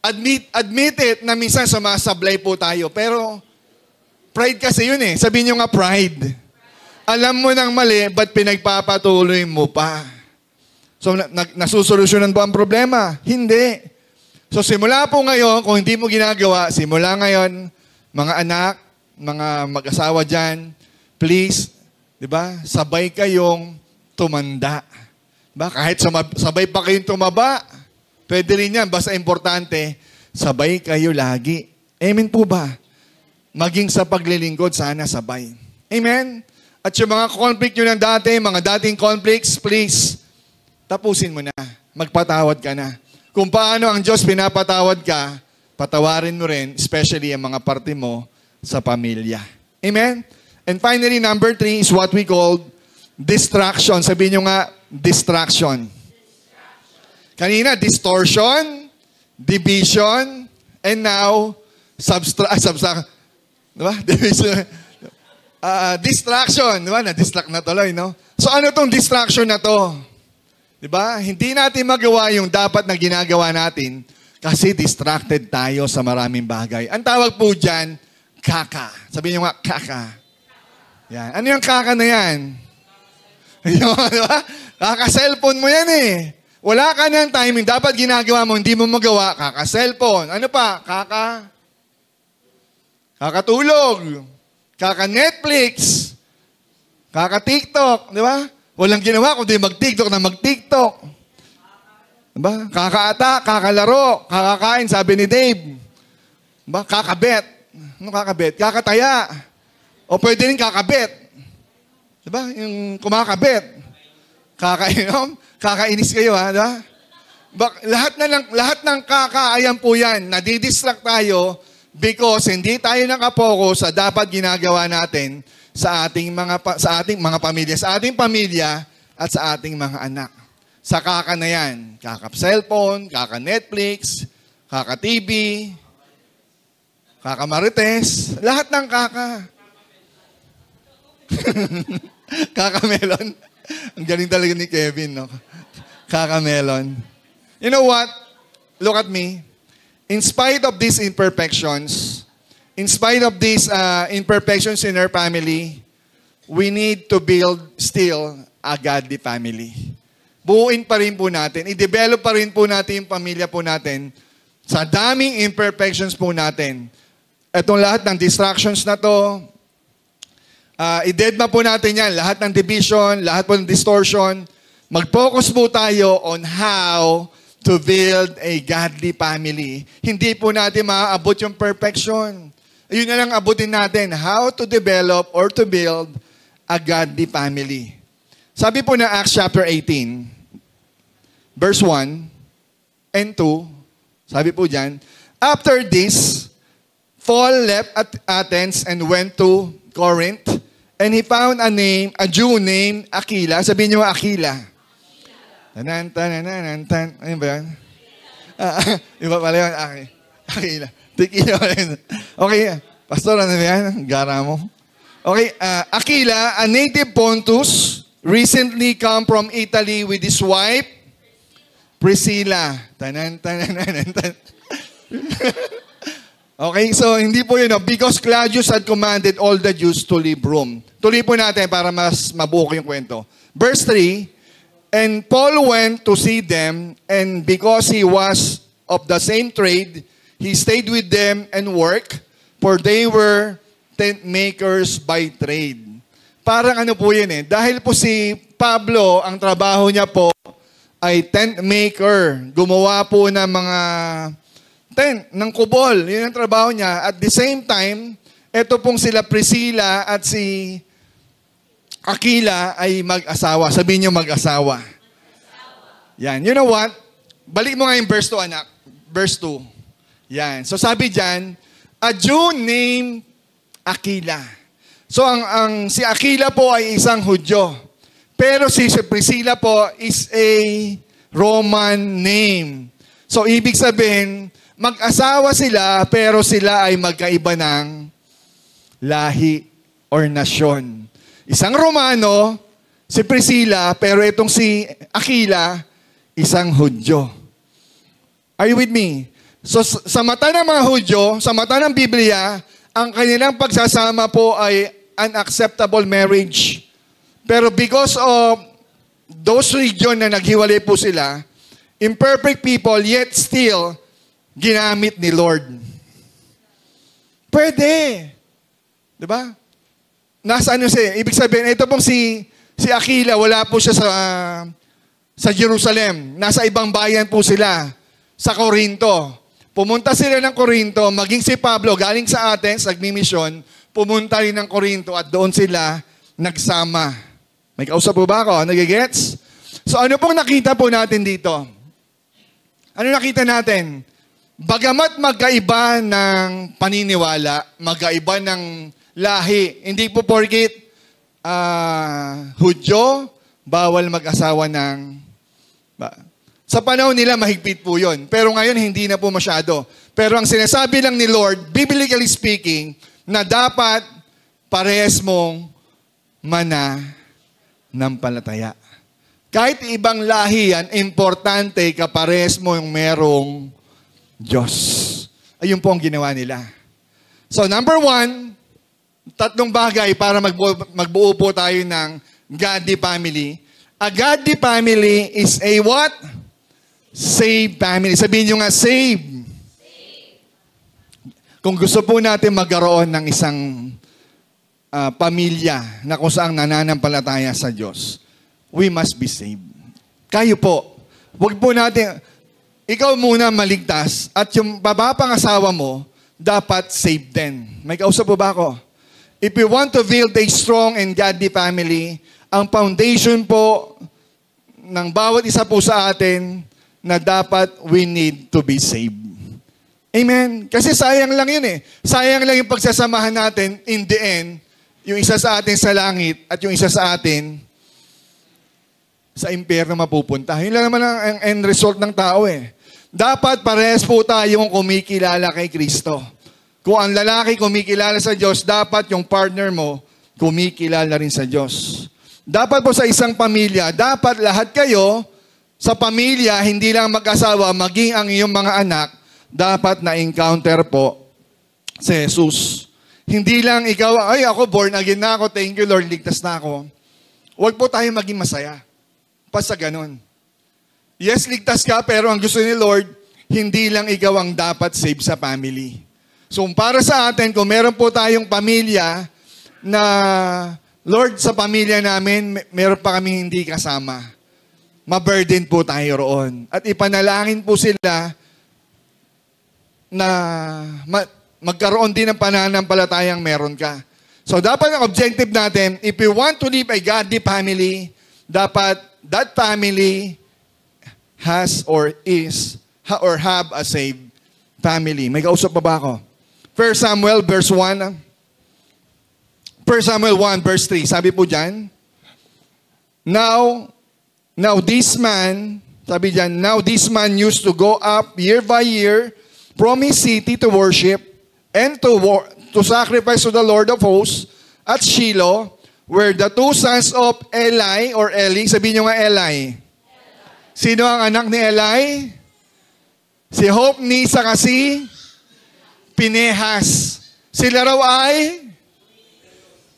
admit it na minsan sumasablay po tayo. Pero, pride kasi yun eh. Sabihin nyo nga pride. Alam mo nang mali, ba't pinagpapatuloy mo pa? So, nasusolusyonan po ang problema? Hindi. So, simula po ngayon, kung hindi mo ginagawa, simula ngayon, mga anak, mga mag-asawa dyan, please, di ba, sabay kayong tumanda. Diba? Kahit sabay pa kayong tumaba, pwede rin yan. Basta importante, sabay kayo lagi. Amen po ba? Maging sa paglilingkod, sana sabay. Amen? At yung mga conflict nyo ng dati, mga dating conflicts, please, tapusin mo na. Magpatawad ka na. Kung paano ang Diyos pinapatawad ka, patawarin mo rin, especially ang mga parte mo sa pamilya. Amen? And finally, number 3 is what we call distraction. Sabihin nyo nga, distraction. Kanina, distortion, division, and now, diba? Division. Distraction. Diba? Na-distract na tuloy, no? So, ano tong distraction na to? Diba? Hindi natin magawa yung dapat na ginagawa natin kasi distracted tayo sa maraming bagay. Ang tawag po dyan, kaka. Sabihin nyo nga, kaka. Yan. Ano yung kaka na yan? Diba? Kaka-cellphone mo yan eh. Wala ka ng timing. Dapat ginagawa mo, hindi mo magawa. Kaka-cellphone. Ano pa? Kakatulog. Kaka-Netflix. Kaka-TikTok. Di ba? Walang ginawa kundi mag-TikTok na mag-TikTok. Diba? Kaka-ata, kakalaro, kakakain, sabi ni Dave. Diba? Kakabet. Ano kakabet? Kakataya. O pwede rin kakabet. Diba? Yung kumakabet. Kakainom. Kakainis kayo, ha? Diba? Lahat ng kakaayan po yan. Nadidistract tayo because hindi tayo nakapokus sa dapat ginagawa natin sa ating mga pamilya, sa ating pamilya at sa ating mga anak. Sa kaka na yan, kaka-cellphone, kaka-Netflix, kaka-TV, kaka-Marites, lahat ng kaka. Kaka-melon. Ang galing talaga ni Kevin, no? Kaka-melon. You know what? Look at me. In spite of these imperfections, in spite of these imperfections in our family, we need to build still a godly family. Buuin pa rin po natin, i-develop pa rin po natin yung pamilya po natin sa daming imperfections po natin. Itong lahat ng distractions na to, i-deadma po natin yan, lahat ng division, lahat po ng distortion. Mag-focus po tayo on how to build a godly family. Hindi po natin maaabot yung perfection. Yun na lang abutin natin, how to develop or to build a godly family. Sabi po na Acts chapter 18, verse 1 and 2, sabi po dyan, after this, Paul left Athens and went to Corinth, and he found a Jew named Aquila. Sabihin niyo Aquila. Tanan. Ano ba yan? Iba pala yun. Aquila. Tikila pala yun. Okay, pastor, ano ba yan? Gara mo. Okay, Aquila, a native Pontus, recently come from Italy with his wife, Priscilla. Okay, so hindi po yun. Because Claudius had commanded all the Jews to leave Rome. Tuloy po natin para mas mabuo yung kwento. Verse 3, and Paul went to see them, and because he was of the same trade, he stayed with them and worked, for they were tent makers by trade. Parang ano po yun eh. Dahil po si Pablo, ang trabaho niya po ay tent maker. Gumawa po ng mga tent, ng kubol. Yun ang trabaho niya. At the same time, eto pong sila Priscilla at si Aquila ay mag-asawa. Sabihin niyo mag-asawa. Yan. You know what? Balik mo nga yung verse 2, anak. Verse 2. Yan. So sabi dyan, a Jew named Aquila. So si Aquila po ay isang Hudyo. Pero si Priscilla po is a Roman name. So ibig sabihin, Mag-asawa sila, pero sila ay magkaiba ng lahi or nasyon. Isang Romano, si Priscilla, pero itong si Aquila, isang Hudyo. Are you with me? So sa mata ng mga Hudyo, sa mata ng Biblia, ang kanilang pagsasama po ay unacceptable marriage. Pero because of those region na naghiwalay po sila, imperfect people, yet still, ginamit ni Lord. Pwede. Diba? Nasa ano siya, ibig sabihin, ito pong si Aquila, wala po siya sa Jerusalem. Nasa ibang bayan po sila, sa Corinto. Pumunta sila ng Corinto, maging si Pablo, galing sa Athens, nagmimisyon, pumunta rin ng Corinto at doon sila nagsama. May kausap po ba ako? Nagigets? So ano pong nakita po natin dito? Ano nakita natin? Bagamat magkaiba ng paniniwala, magkaiba ng lahi, hindi po porket Hudyo, bawal mag-asawa ng... Sa panahon nila, mahigpit po yun. Pero ngayon, hindi na po masyado. Pero ang sinasabi lang ni Lord, biblically speaking, na dapat parehas mong mananampalataya. Kahit ibang lahi yan, importante kapares mo yung merong Diyos. Ayun po ang ginawa nila. So number 1, 3 bagay para magbuo po tayo ng godly family. A godly family is a what? Saved family. Sabihin nyo nga, saved. Kung gusto po natin magkaroon ng isang pamilya na kung saan nananampalataya sa Diyos, we must be saved. Kayo po. Huwag po natin, ikaw muna maligtas at yung papapangasawa mo, dapat saved din. May kausap po ba ako? If we want to build a strong and godly family, ang foundation po ng bawat isa po sa atin na dapat we need to be saved. Amen? Kasi sayang lang yun eh. Sayang lang yung pagsasamahan natin in the end, yung isa sa atin sa langit at yung isa sa atin sa impyerno mapupunta. Yun lang naman ang end result ng tao eh. Dapat parehas po tayong kumikilala kay Kristo. Kung ang lalaki kumikilala sa Diyos, dapat yung partner mo kumikilala rin sa Diyos. Dapat po sa isang pamilya, dapat lahat kayo sa pamilya, hindi lang mag-asawa, maging ang iyong mga anak, dapat na-encounter po si Jesus. Hindi lang ikaw, ay ako born again na ako, thank you Lord, ligtas na ako. Huwag po tayo maging masaya. Basta ganun. Yes, ligtas ka, pero ang gusto ni Lord, hindi lang ikaw ang dapat save sa family. So para sa atin, kung meron po tayong pamilya na, Lord, sa pamilya namin, meron pa kami hindi kasama. Ma-burden po tayo roon. At ipanalangin po sila na magkaroon din ng pananampalatayang meron ka. So dapat ang objective natin, if we want to live a godly family, dapat that family has or is or have a saved family. May kausap pa ba ako? 1 Samuel verse 1. 1 Samuel 1 verse 3. Sabi po dyan, Now this man, sabi dyan, now this man used to go up year by year from his city to worship and to sacrifice to the Lord of hosts at Shiloh, where the 2 sons of Eli, or Eli, sabihin nyo nga Eli. Sino ang anak ni Eli? Si Hophni saka si Pinehas. Sila raw ay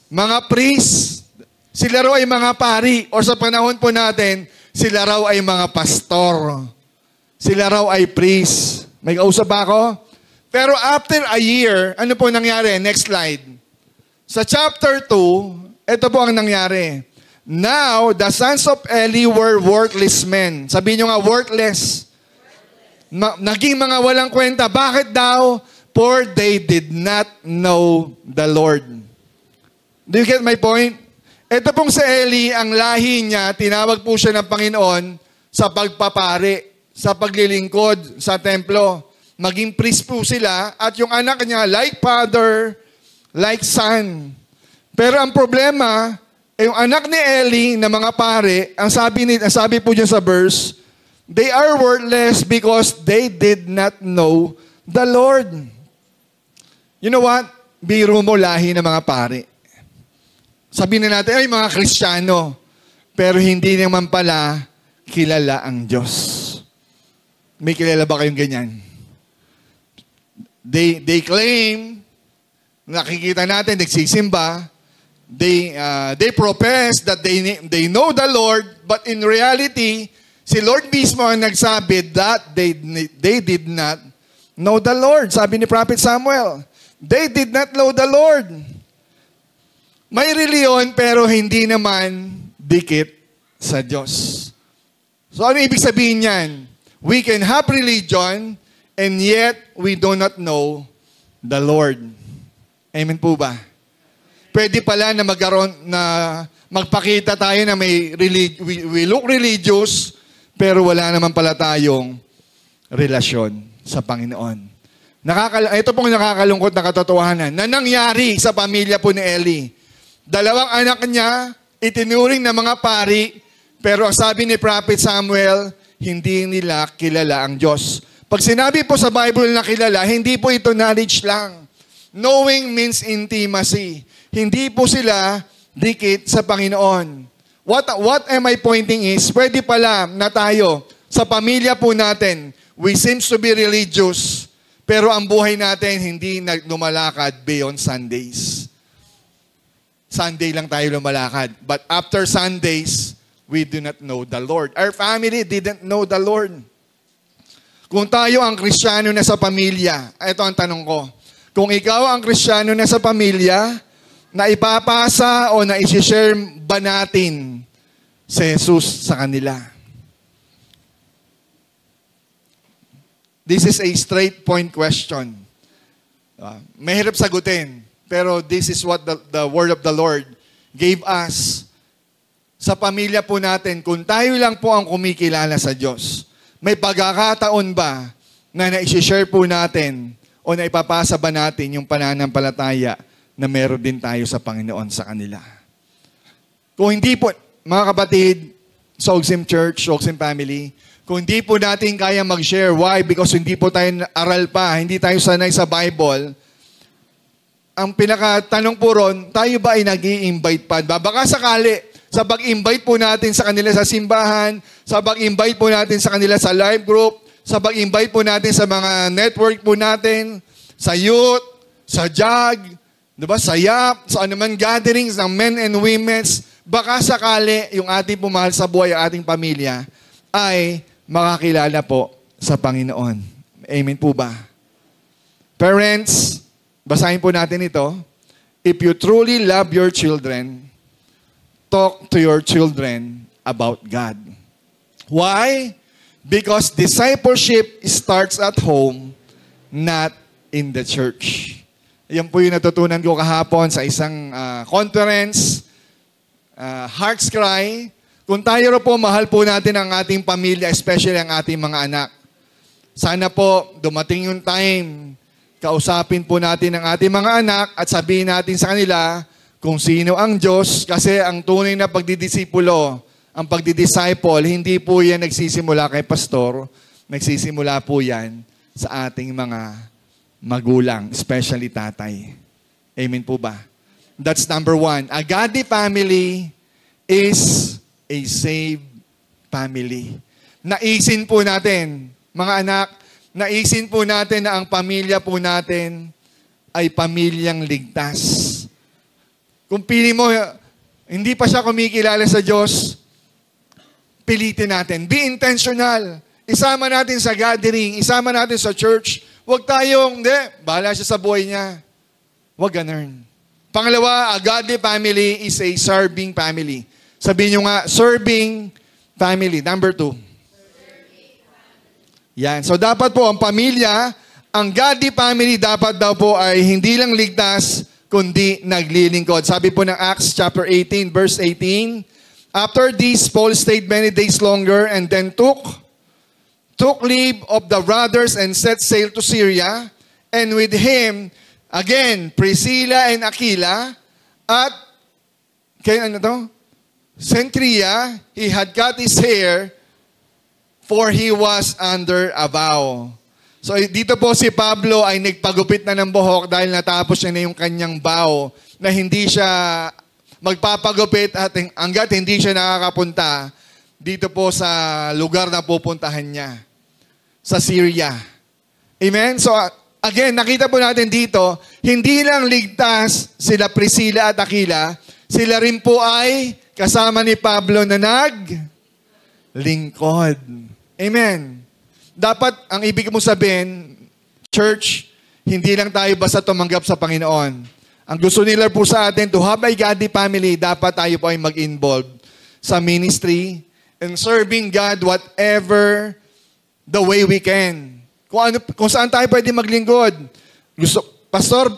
mga priest. Sila raw ay mga pari, o sa panahon po natin, sila raw ay mga pastor. Sila raw ay priest. May kausap ba ako? Pero after a year, ano po nangyari? Next slide. Sa chapter 2, ito po ang nangyari. Now, the sons of Eli were worthless men. Sabihin nyo nga, worthless. Naging mga walang kwenta. Bakit daw? For they did not know the Lord. Do you get my point? Ito pong si Eli, ang lahi niya, tinawag po siya ng Panginoon sa pagpapari, sa paglilingkod sa templo. Maging priest po sila at yung anak niya, like father, like son. Pero ang problema, yung anak ni Eli na mga pare, ang sabi po dyan sa verse, They are worthless because they did not know the Lord. You know what? Biro mo lahi ng mga pari. Sabihin na natin, ay mga Kristiyano, pero hindi naman pala kilala ang Diyos. May kilala ba kayong ganyan? They claim, nakikita natin, nagsisimba, they profess that they know the Lord, but in reality, si Lord mismo ang nagsabi that they did not know the Lord. Sabi ni Prophet Samuel, they did not know the Lord. May reliyon pero hindi naman dikit sa Diyos. So ano ibig sabihin niyan? We can have religion and yet we do not know the Lord. Amen po ba? Pwede pala na magpakita tayo na we look religious pero wala naman pala tayong relasyon sa Panginoon. Ito pong nakakalungkot na katotohanan na nangyari sa pamilya po ni Eli. 2 anak niya, itinuring na mga pari, pero ang sabi ni Prophet Samuel, hindi nila kilala ang Diyos. Pag sinabi po sa Bible na kilala, hindi po ito knowledge lang. Knowing means intimacy. Hindi po sila dikit sa Panginoon. What am I pointing is, pwede pala na tayo, sa pamilya po natin, we seems to be religious, pero ang buhay natin hindi lumalakad beyond Sundays. Sunday lang tayo lumalakad. But after Sundays, we do not know the Lord. Our family didn't know the Lord. Kung tayo ang Kristiyano na sa pamilya, ito ang tanong ko. Kung ikaw ang Kristiyano na sa pamilya, na ipapasa o na isi-share ba natin si Jesus sa kanila? This is a straight point question. Mahirap sagutin. Pero this is what the word of the Lord gave us. Sa pamilya po natin, kung tayo lang po ang kumikilala sa Diyos, may pagkakataon ba na na-share po natin o na ipapasa ba natin yung pananampalataya na meron din tayo sa Panginoon sa kanila? Kung hindi po, mga kapatid, sa Ogsim Church, Ogsim Family, kung hindi po natin kaya mag-share, why? Because hindi po tayo aral pa, hindi tayo sanay sa Bible. Ang pinakatanong po ron, tayo ba ay nag-i-invite pa? Baka sakali, sa pag-invite po natin sa kanila sa simbahan, sa pag-invite po natin sa kanila sa live group, sa pag-invite po natin sa mga network po natin, sa youth, sa JAG, diba, sa YAP, sa anuman gatherings ng men and women's, baka sakali yung ating pumahal sa buhay, ang ating pamilya, ay makakilala po sa Panginoon. Amen po ba? Parents, basahin po natin ito. If you truly love your children, talk to your children about God. Why? Because discipleship starts at home, not in the church. Yan po yung natutunan ko kahapon sa isang conference, Heart's Cry. Kung tayo po, mahal po natin ang ating pamilya, especially ang ating mga anak. Sana po, dumating yung time, kausapin po natin ang ating mga anak at sabihin natin sa kanila kung sino ang Diyos, kasi ang tunay na pagdidisipulo, ang pagdidisciple, hindi po yan nagsisimula kay pastor, nagsisimula po yan sa ating mga magulang, especially tatay. Amen po ba? That's number 1. A godly family is a saved family. Naisin po natin, mga anak, naisin po natin na ang pamilya po natin ay pamilyang ligtas. Kung pili mo, hindi pa siya kumikilala sa Diyos, pilitin natin. Be intentional. Isama natin sa gathering, isama natin sa church. Huwag tayong, bahala siya sa buhay niya. Huwag ganun. Pangalawa, a godly family is a serving family. Sabihin nyo nga, serving family. Number 2. Yan. So dapat po ang pamilya, ang godly family dapat daw po ay hindi lang ligtas, kundi naglilingkod. Sabi po ng Acts chapter 18, verse 18, after this, Paul stayed many days longer and then took leave of the brothers and set sail to Syria, and with him, again, Priscilla and Aquila, at, Cenchrea, he had cut his hair for he was under a vow. So dito po si Pablo ay nagpagupit na ng buhok dahil natapos niya na yung kanyang vow na hindi siya magpapagupit at hanggat hindi siya nakakapunta dito po sa lugar na pupuntahan niya, sa Syria. Amen? So again, nakita po natin dito, hindi lang ligtas sila Priscilla at Aquila, sila rin po ay kasama ni Pablo na naglingkod. Amen. Dapat, ang ibig mo sabihin, church, hindi lang tayo basta tumanggap sa Panginoon. Ang gusto nila po sa atin, to have a godly family, dapat tayo po ay mag-involve sa ministry and serving God whatever the way we can. Kung saan tayo pwede maglingkod. Pastor,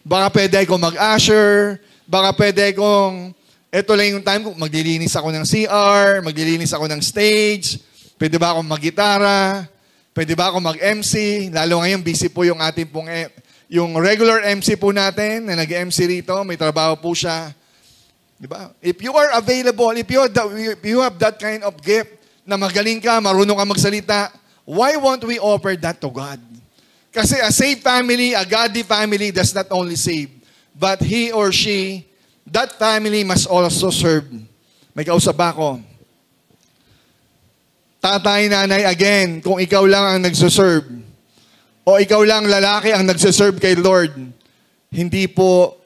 baka pwede akong mag-usher, baka pwede akong, eto lang yung time ko, maglilinis ako ng CR, maglilinis ako ng stage, pwede ba akong mag-gitara, pwede ba ako mag-MC? Lalo ngayon, busy po yung ating pong, yung regular MC po natin, na nag-MC rito, may trabaho po siya. Diba? If you are available, if you have that kind of gift, na magaling ka, marunong ka magsalita, why won't we offer that to God? Kasi a saved family, a godly family does not only save, but he or she, that family must also serve. May kausap ako. Tatay, nanay, again, kung ikaw lang ang nagsuserve, o ikaw lang lalaki ang nagsuserve kay Lord, hindi po,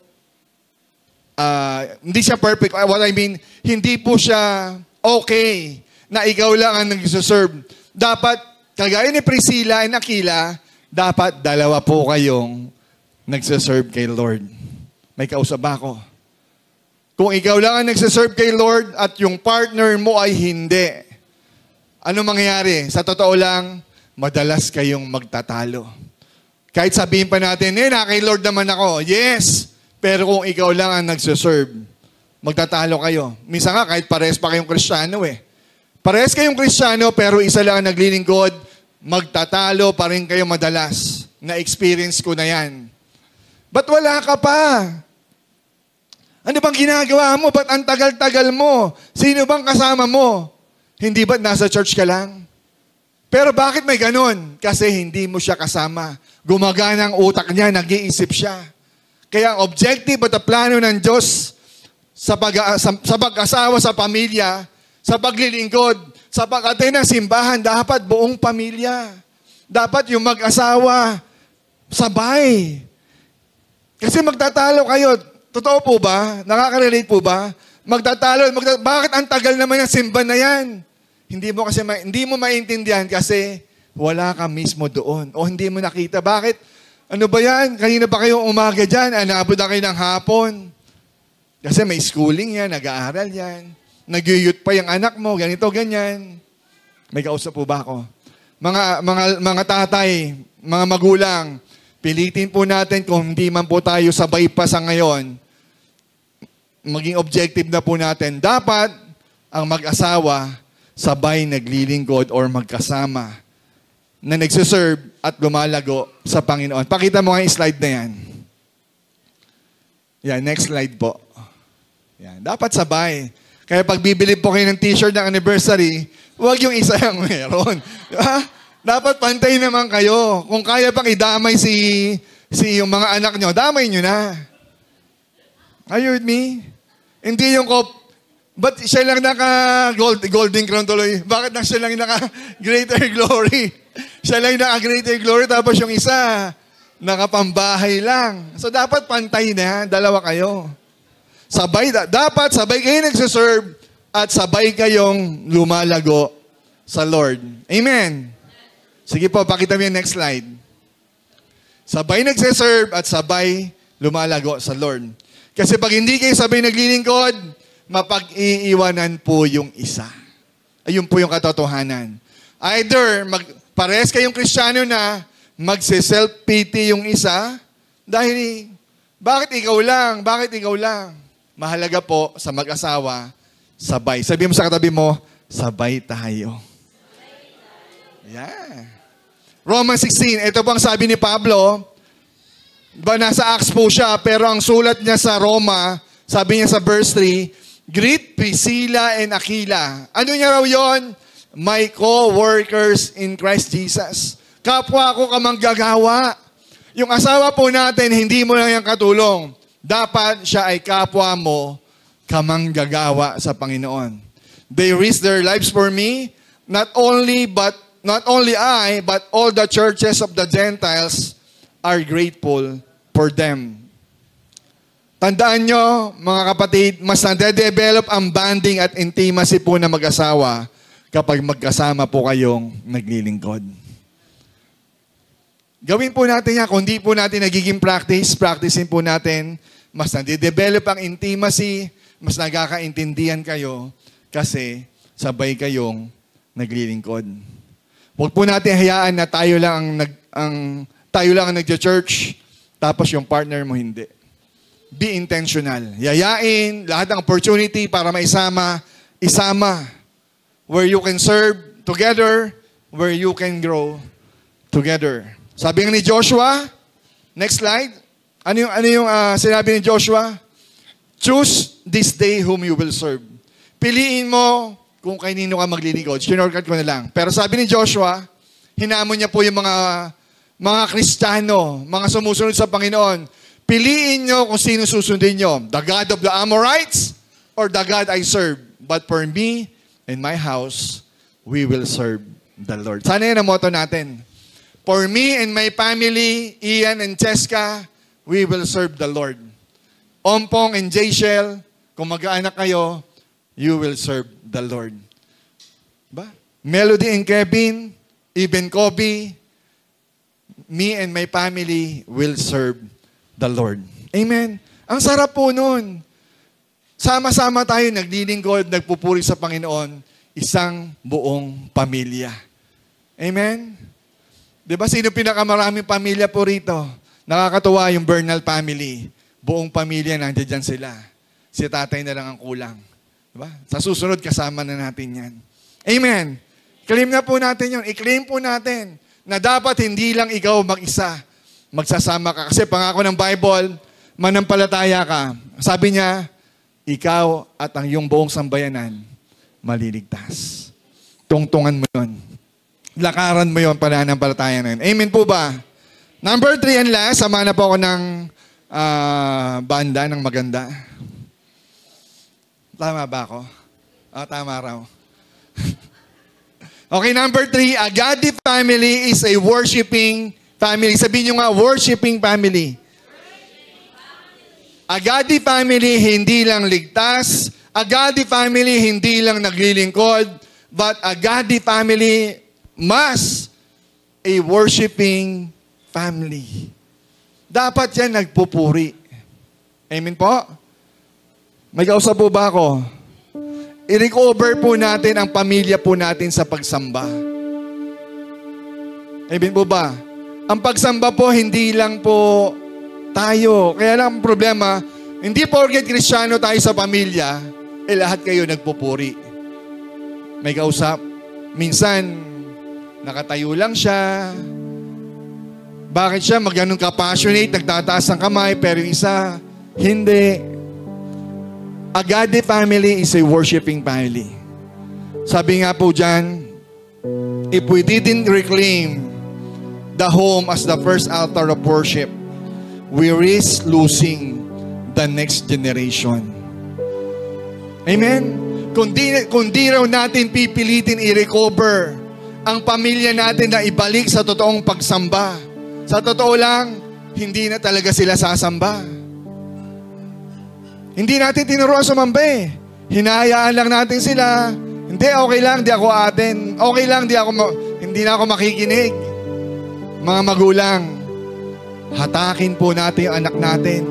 hindi siya perfect. What I mean, hindi po siya okay na ikaw lang ang nagsuserve. Dapat, kagaya ni Priscilla and Aquila, dapat dalawa po kayong nagsuserve kay Lord. May kausap ako. Kung ikaw lang ang nagsuserve kay Lord at yung partner mo ay hindi, ano mangyayari? Sa totoo lang, madalas kayong magtatalo. Kahit sabihin pa natin, kay Lord naman ako. Yes, pero kung ikaw lang ang nagsuserve, magtatalo kayo. Minsan nga, kahit pares pa kayong Kristiyano Pares kayong Kristiyano, pero isa lang ang naglilingkod, magtatalo pa rin kayo madalas. Na-experience ko na yan. Ba't wala ka pa? Ano bang ginagawa mo? Ba't ang tagal-tagal mo? Sino bang kasama mo? Hindi ba't nasa church ka lang? Pero bakit may ganun? Kasi hindi mo siya kasama. Gumagana ang utak niya, nag-iisip siya. Kaya ang objective at ang plano ng Diyos sa pag-asawa, sa pamilya, sa paglilingkod, sa pag-attend ng simbahan, dapat buong pamilya. Dapat yung mag-asawa, sabay. Kasi magtatalo kayo. Totoo po ba? Nakaka-relate po ba? Magtatalo. Bakit ang tagal naman ng simbahan na yan? Hindi mo maintindihan kasi wala ka mismo doon. O hindi mo nakita. Bakit? Ano ba yan? Kanina pa kayong umaga dyan? Anabot na kayo ng hapon. Kasi may schooling yan, nag-aaral yan. Nag-youth pa yung anak mo, ganito, ganyan. May kausap po ba ako? Mga tatay, mga magulang, pilitin po natin kung hindi man po tayo sabay pa sa ngayon, maging objective na po natin. Dapat ang mag-asawa sabay naglilingkod or magkasama na nagsiserve at lumalago sa Panginoon. Pakita mo nga yung slide na yan. Yan, next slide po. Yan, dapat sabay. Kaya pag bibili po kayo ng t-shirt ng anniversary, huwag yung isa yung meron. Diba? Dapat pantay naman kayo. Kung kaya pang idamay si yung mga anak nyo, damay nyo na. Are you with me? Hindi yung ba't siya lang golden crown tuloy? Bakit na siya lang greater glory? Siya lang greater glory, tapos yung isa, nakapambahay lang. So dapat pantay na, dalawa kayo. Dapat sabay kayo nagsiserve at sabay kayong lumalago sa Lord. Amen. Sige po, pakita mo yung next slide. Sabay nagsiserve at sabay lumalago sa Lord. Kasi pag hindi kayo sabay naglilingkod, mapag-iiwanan po yung isa. Ayun po yung katotohanan. Either pares kayong Kristiyano na magse-self-pity yung isa dahil bakit ikaw lang? Bakit ikaw lang? Mahalaga po sa mag-asawa, sabay. Sabi mo sa katabi mo, sabay tayo. Yeah. Romans 16, ito po ang sabi ni Pablo. Diba, nasa Acts po siya, pero ang sulat niya sa Roma, sabi niya sa verse 3, greet Priscilla and Aquila. Ano niya raw yun? my co-workers in Christ Jesus. Kapwa ko kamanggagawa. Yung asawa po natin, hindi mo lang yung katulong. Dapat siya ay kapwa mo kamanggagawa sa Panginoon. They risk their lives for me, not only I, but all the churches of the Gentiles are grateful for them. Tandaan nyo, mga kapatid, mas nade-develop ang bonding at intimacy po na mag-asawa kapag magkasama po kayong naglilingkod. Gawin po natin yan. Kung di po natin nagiging practicein po natin, mas nade-develop ang intimacy, mas nagkakaintindihan kayo kasi sabay kayong naglilingkod. Huwag po natin hayaan na tayo lang ang nagja-church, tapos yung partner mo hindi. Be intentional. Yayain, lahat ng opportunity para maisama, isama. Where you can serve together, where you can grow together. Sabi nga ni Joshua, next slide. Ano yung sinabi ni Joshua? Choose this day whom you will serve. Piliin mo kung kanino ka maglilingkod. Shortcut ko na lang. Pero sabi ni Joshua, hinamon niya po yung mga Kristiyano, mga sumusunod sa Panginoon. Piliin nyo kung sino susundin nyo. The God of the Amorites or the God I serve. But for me and my house, we will serve the Lord. Sana yan ang motto natin. For me and my family, Ian and Cheska, we will serve the Lord. Ompong and Jayshel, kung mag-aanak kayo, you will serve the Lord. Ba? Melody and Kevin, even Kobe, me and my family will serve the Lord. Amen. Ang sarap po nun. Sama-sama tayo naglilingkod, nagpupuri sa Panginoon, isang buong pamilya. Amen? Diba sino pinakamaraming pamilya po rito? Nakakatuwa yung Bernal family. Buong pamilya, nandiyan dyan sila. Si tatay na lang ang kulang. Diba? Sa susunod, kasama na natin yan. Amen. Claim na po natin yun. I-claim po natin na dapat hindi lang ikaw mag-isa. Magsasama ka. Kasi pangako ng Bible, manampalataya ka. Sabi niya, ikaw at ang iyong buong sambayanan, maliligtas. Tungtungan mo yun. Lakaran mo yun, pananampalataya na yun. Amen po ba? Number 3 and last, sama na po ako ng banda ng maganda. Tama ba ako? Tama raw. Okay, number 3, a godly family is a worshiping family. Sabihin nyo nga, worshiping family. A godly family, hindi lang ligtas. A godly family, hindi lang naglilingkod. But a godly family must a worshiping family. Dapat yan nagpupuri. Amen po? May kausap po ba ako? I-recover po natin ang pamilya po natin sa pagsamba. Amen po ba? Ang pagsamba po, hindi lang po tayo. Kaya lang ang problema, hindi porket Kristiyano tayo sa pamilya, lahat kayo nagpupuri. May kausap. Minsan, nakatayo lang siya. Bakit siya magganong ka-passionate, nagtataas ng kamay, pero yung isa, hindi. A godly family is a worshiping family. Sabi nga po dyan, if we didn't reclaim the home as the first altar of worship, we risk losing the next generation. Amen? Kung di raw natin pipilitin i-recover ang pamilya natin na ibalik sa totoong pagsamba. Sa totoo lang, hindi na talaga sila sasamba. Hindi natin tinuruan sumamba eh. Hinahayaan lang natin sila. Hindi, okay lang, di ako atin. Okay lang, hindi na ako makikinig. Mga magulang, hatakin po natin yung anak natin.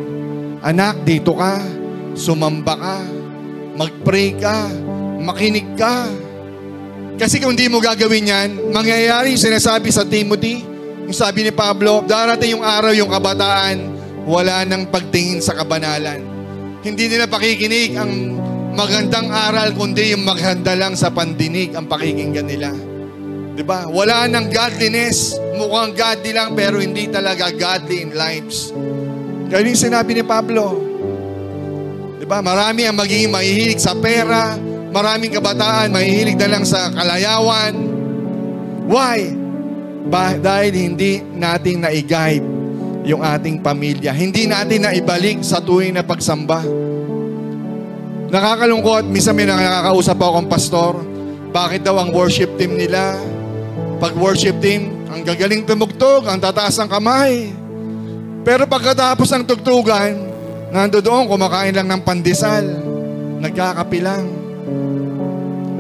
Anak, dito ka. Sumamba ka. Mag-pray ka. Makinig ka. Kasi kung di mo gagawin yan, mangyayari yung sinasabi sa Timothy, yung sabi ni Pablo, darating yung araw yung kabataan, wala nang pagtingin sa kabanalan. Hindi nila pakikinig ang magandang aral, kundi yung maganda lang sa pandinig ang pakikinggan nila. Diba? Wala nang godliness. Mukhang godly lang, pero hindi talaga godly in lives. Kaya yung sinabi ni Pablo, diba? Marami ang magiging mahihilig sa pera, Maraming kabataan, mahihilig na lang sa kalayawan. Why? Dahil hindi natin na-guide yung ating pamilya. Hindi natin naibalik sa tuwing na pagsamba. Nakakalungkot, minsan may nakakausap akong pastor, bakit daw ang worship team nila, pag worship team, ang gagaling tumugtog, ang tataas ng kamay. Pero pagkatapos ng tugtugan, nandoon kumakain lang ng pandesal, nagkakapi lang.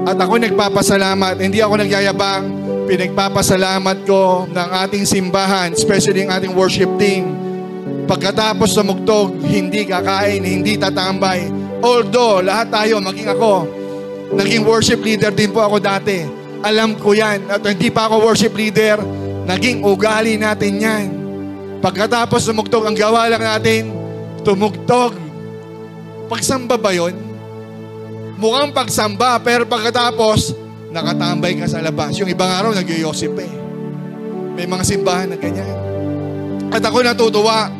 At ako nagpapasalamat, hindi ako nagyayabang, pinagpapasalamat ko ng ating simbahan, especially ang ating worship team. Pagkatapos tumugtog, hindi kakain, hindi tatambay. Although, lahat tayo, maging ako, naging worship leader din po ako dati. Alam ko yan. At hindi pa ako worship leader, naging ugali natin yan. Pagkatapos tumugtog, ang gawa lang natin, tumugtog. Pagsamba ba yun? Mukhang pagsamba, pero pagkatapos, nakatambay ka sa labas. Yung ibang araw, nag-Yosip eh. May mga simbahan na ganyan. At ako natutuwa,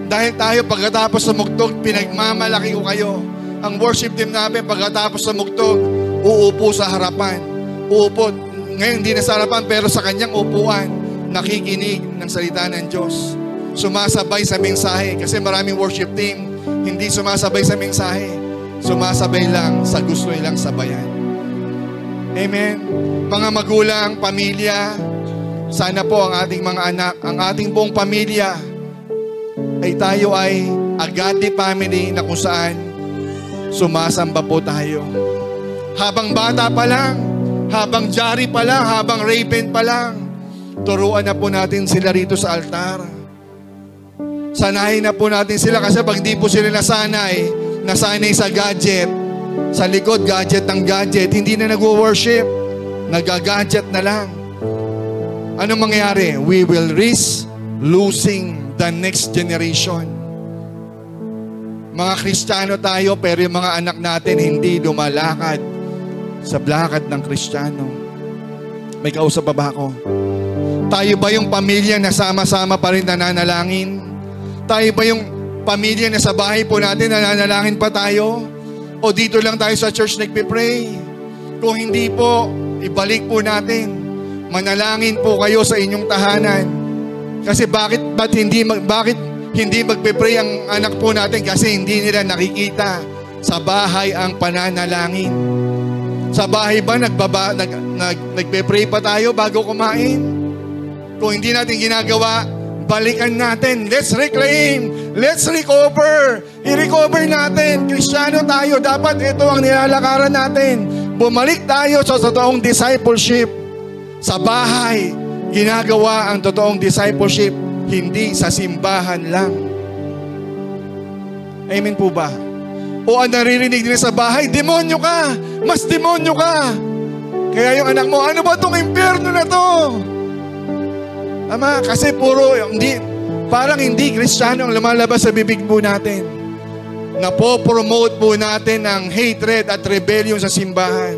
dahil tayo pagkatapos tumugtog, pinagmamalaki ko kayo. Ang worship team namin, pagkatapos tumugtog, uupo sa harapan. Uupo, ngayon hindi na sa harapan, pero sa kanyang upuan, nakikinig ng salita ng Diyos. Sumasabay sa mensahe, kasi maraming worship team, hindi sumasabay sa mensahe. Sumasabay lang sa gusto nilang sabayan. Amen. Mga magulang, pamilya, sana po ang ating mga anak, ang ating buong pamilya, ay tayo ay a godly family na kung saan sumasamba po tayo. Habang bata pa lang, habang jari pa lang, habang raven pa lang, turuan na po natin sila rito sa altar. Sanahin na po natin sila kasi pag di po sila nasanay sa gadget, sa likod gadget ng gadget, hindi na nag-worship, nag-gadget na lang. Anong mangyayari? We will risk losing the next generation. Mga Kristiyano tayo, pero yung mga anak natin hindi lumalakad sa lakad ng Kristiyano. May kausap pa ba ako? Tayo ba yung pamilya na sama-sama pa rin nananalangin? Tayo ba yung pamilya na sa bahay po natin, nananalangin pa tayo? O dito lang tayo sa church nagpipray? Kung hindi po, ibalik po natin. Manalangin po kayo sa inyong tahanan. Kasi bakit hindi magpipray ang anak po natin? Kasi hindi nila nakikita sa bahay ang pananalangin. Sa bahay ba nagpipray pa tayo bago kumain? Kung hindi natin ginagawa, balikan natin. Let's reclaim. Let's recover. I-recover natin. Kristiyano tayo. Dapat ito ang nilalakaran natin. Bumalik tayo sa totoong discipleship. Sa bahay, ginagawa ang totoong discipleship. Hindi sa simbahan lang. Amen po ba? O ang naririnig nila sa bahay, demonyo ka. Mas demonyo ka. Kaya yung anak mo, ano ba itong impyerno na to? Ama, kasi parang hindi Kristiyano ang lumalabas sa bibig po natin. Napopromote po natin ang hatred at rebellion sa simbahan.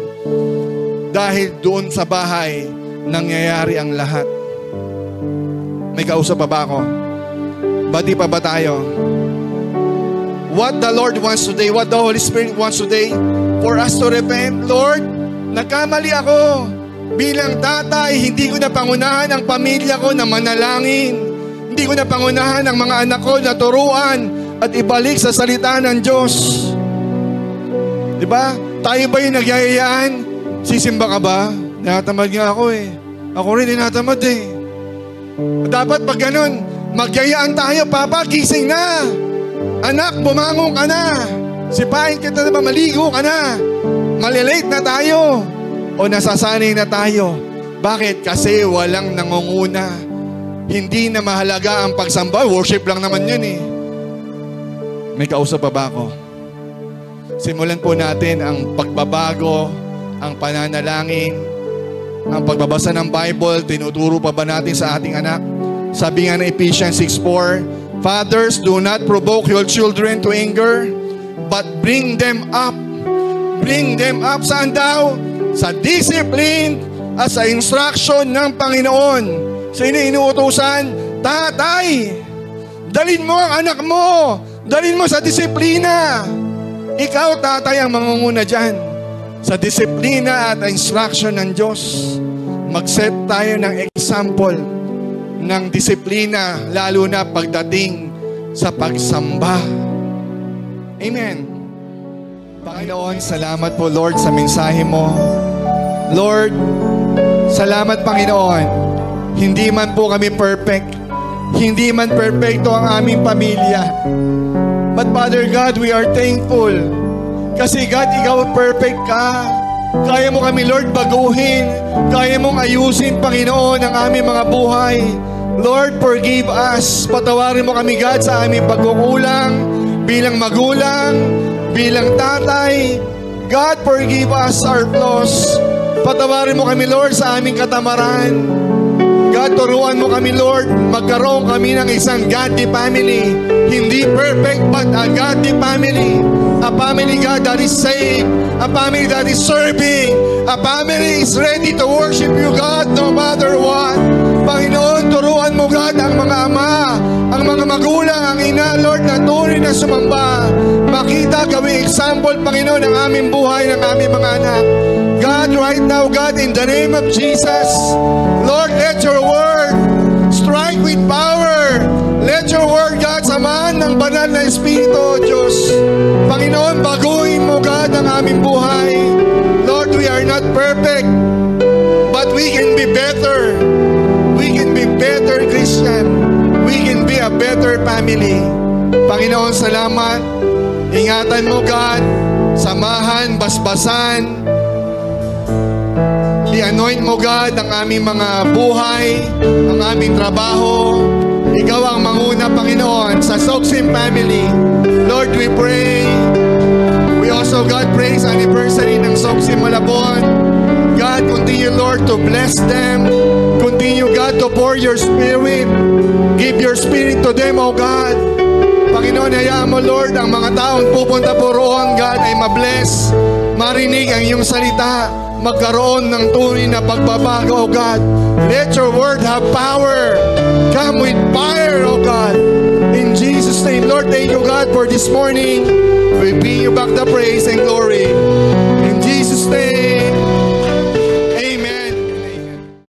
Dahil doon sa bahay, nangyayari ang lahat. May kausap pa ba ako? Bati pa ba tayo? What the Lord wants today, what the Holy Spirit wants today, for us to repent. Lord, nagkamali ako. Bilang tatay, hindi ko na pangunahan ang pamilya ko na manalangin. Hindi ko na pangunahan ang mga anak ko na turuan at ibalik sa salita ng Diyos. Diba? Tayo ba yung nagyayayaan? Sisimba ka ba? Natamad nga ako eh. Ako rin natamad eh. Dapat pag ganun, magyayaan tayo. Papa, gising na. Anak, bumangon ka na. Sipahin kita na ba? Maligo ka na. Malilate na tayo. O nasasanay na tayo. Bakit? Kasi walang nangunguna. Hindi na mahalaga ang pagsamba. Worship lang naman yun eh. May kausap pa ba ako? Simulan po natin ang pagbabago, ang pananalangin, ang pagbabasa ng Bible. Tinuturo pa ba natin sa ating anak? Sabi nga ng Ephesians 6:4, Fathers, do not provoke your children to anger, but bring them up. Bring them up. Saan daw? Sa discipline at sa instruction ng Panginoon. Sino inuutusan? Tatay, dalin mo ang anak mo. Dalin mo sa disiplina. Ikaw, tatay, ang mangunguna dyan. sa disiplina at instruction ng Diyos. Mag-set tayo ng example ng disiplina, lalo na pagdating sa pagsamba. Amen. Panginoon, salamat po Lord sa mensahe mo. Lord, salamat Panginoon. Hindi man po kami perfect. Hindi man perfecto ang aming pamilya. But Father God, we are thankful. Kasi God, Ikaw perfect ka. Kaya mo kami Lord baguhin. Kaya mong ayusin Panginoon ang aming mga buhay. Lord, forgive us. Patawarin mo kami God sa aming pagkukulang bilang magulang, bilang tatay. God, forgive us our flaws. Patawarin mo kami Lord sa aming katamaran. God, turuan mo kami Lord, magkaroon kami ng isang godly family. Hindi perfect but a godly family. A family God that is saved. A family that is serving. A family is ready to worship you God no matter what. Panginoon, turuan mo God ang mga ama, ang mga magulang, ang ina Lord na tunay na sumamba. Makita gawing example Panginoon ng aming buhay, ng aming mga anak. God, right now, God, in the name of Jesus, Lord, let your word strike with power. Let your word, God, samahan ng banal na Espiritu, Diyos. Panginoon, baguhin mo, God, ang aming buhay. Lord, we are not perfect, but we can be better. We can be better Christian. We can be a better family. Panginoon, salamat. Ingatan mo, God. Samahan, basbasan. I-anoint mo, God, ang aming mga buhay, ang aming trabaho. Ikaw ang manguna, Panginoon, sa Soksim family. Lord, we pray. We also, God, praise anniversary ng Soksim Malabon. God, continue, Lord, to bless them. Continue, God, to pour your Spirit. Give your Spirit to them, O God. Panginoon, hayaan mo, Lord, ang mga taong pupunta po roon, God, ay mabless. Marinig ang iyong salita. Magkaroon ng tunay na pagbabago, O God. Let your word have power. Come with fire, O God. In Jesus' name, Lord, thank you, God, for this morning. We bring you back the praise.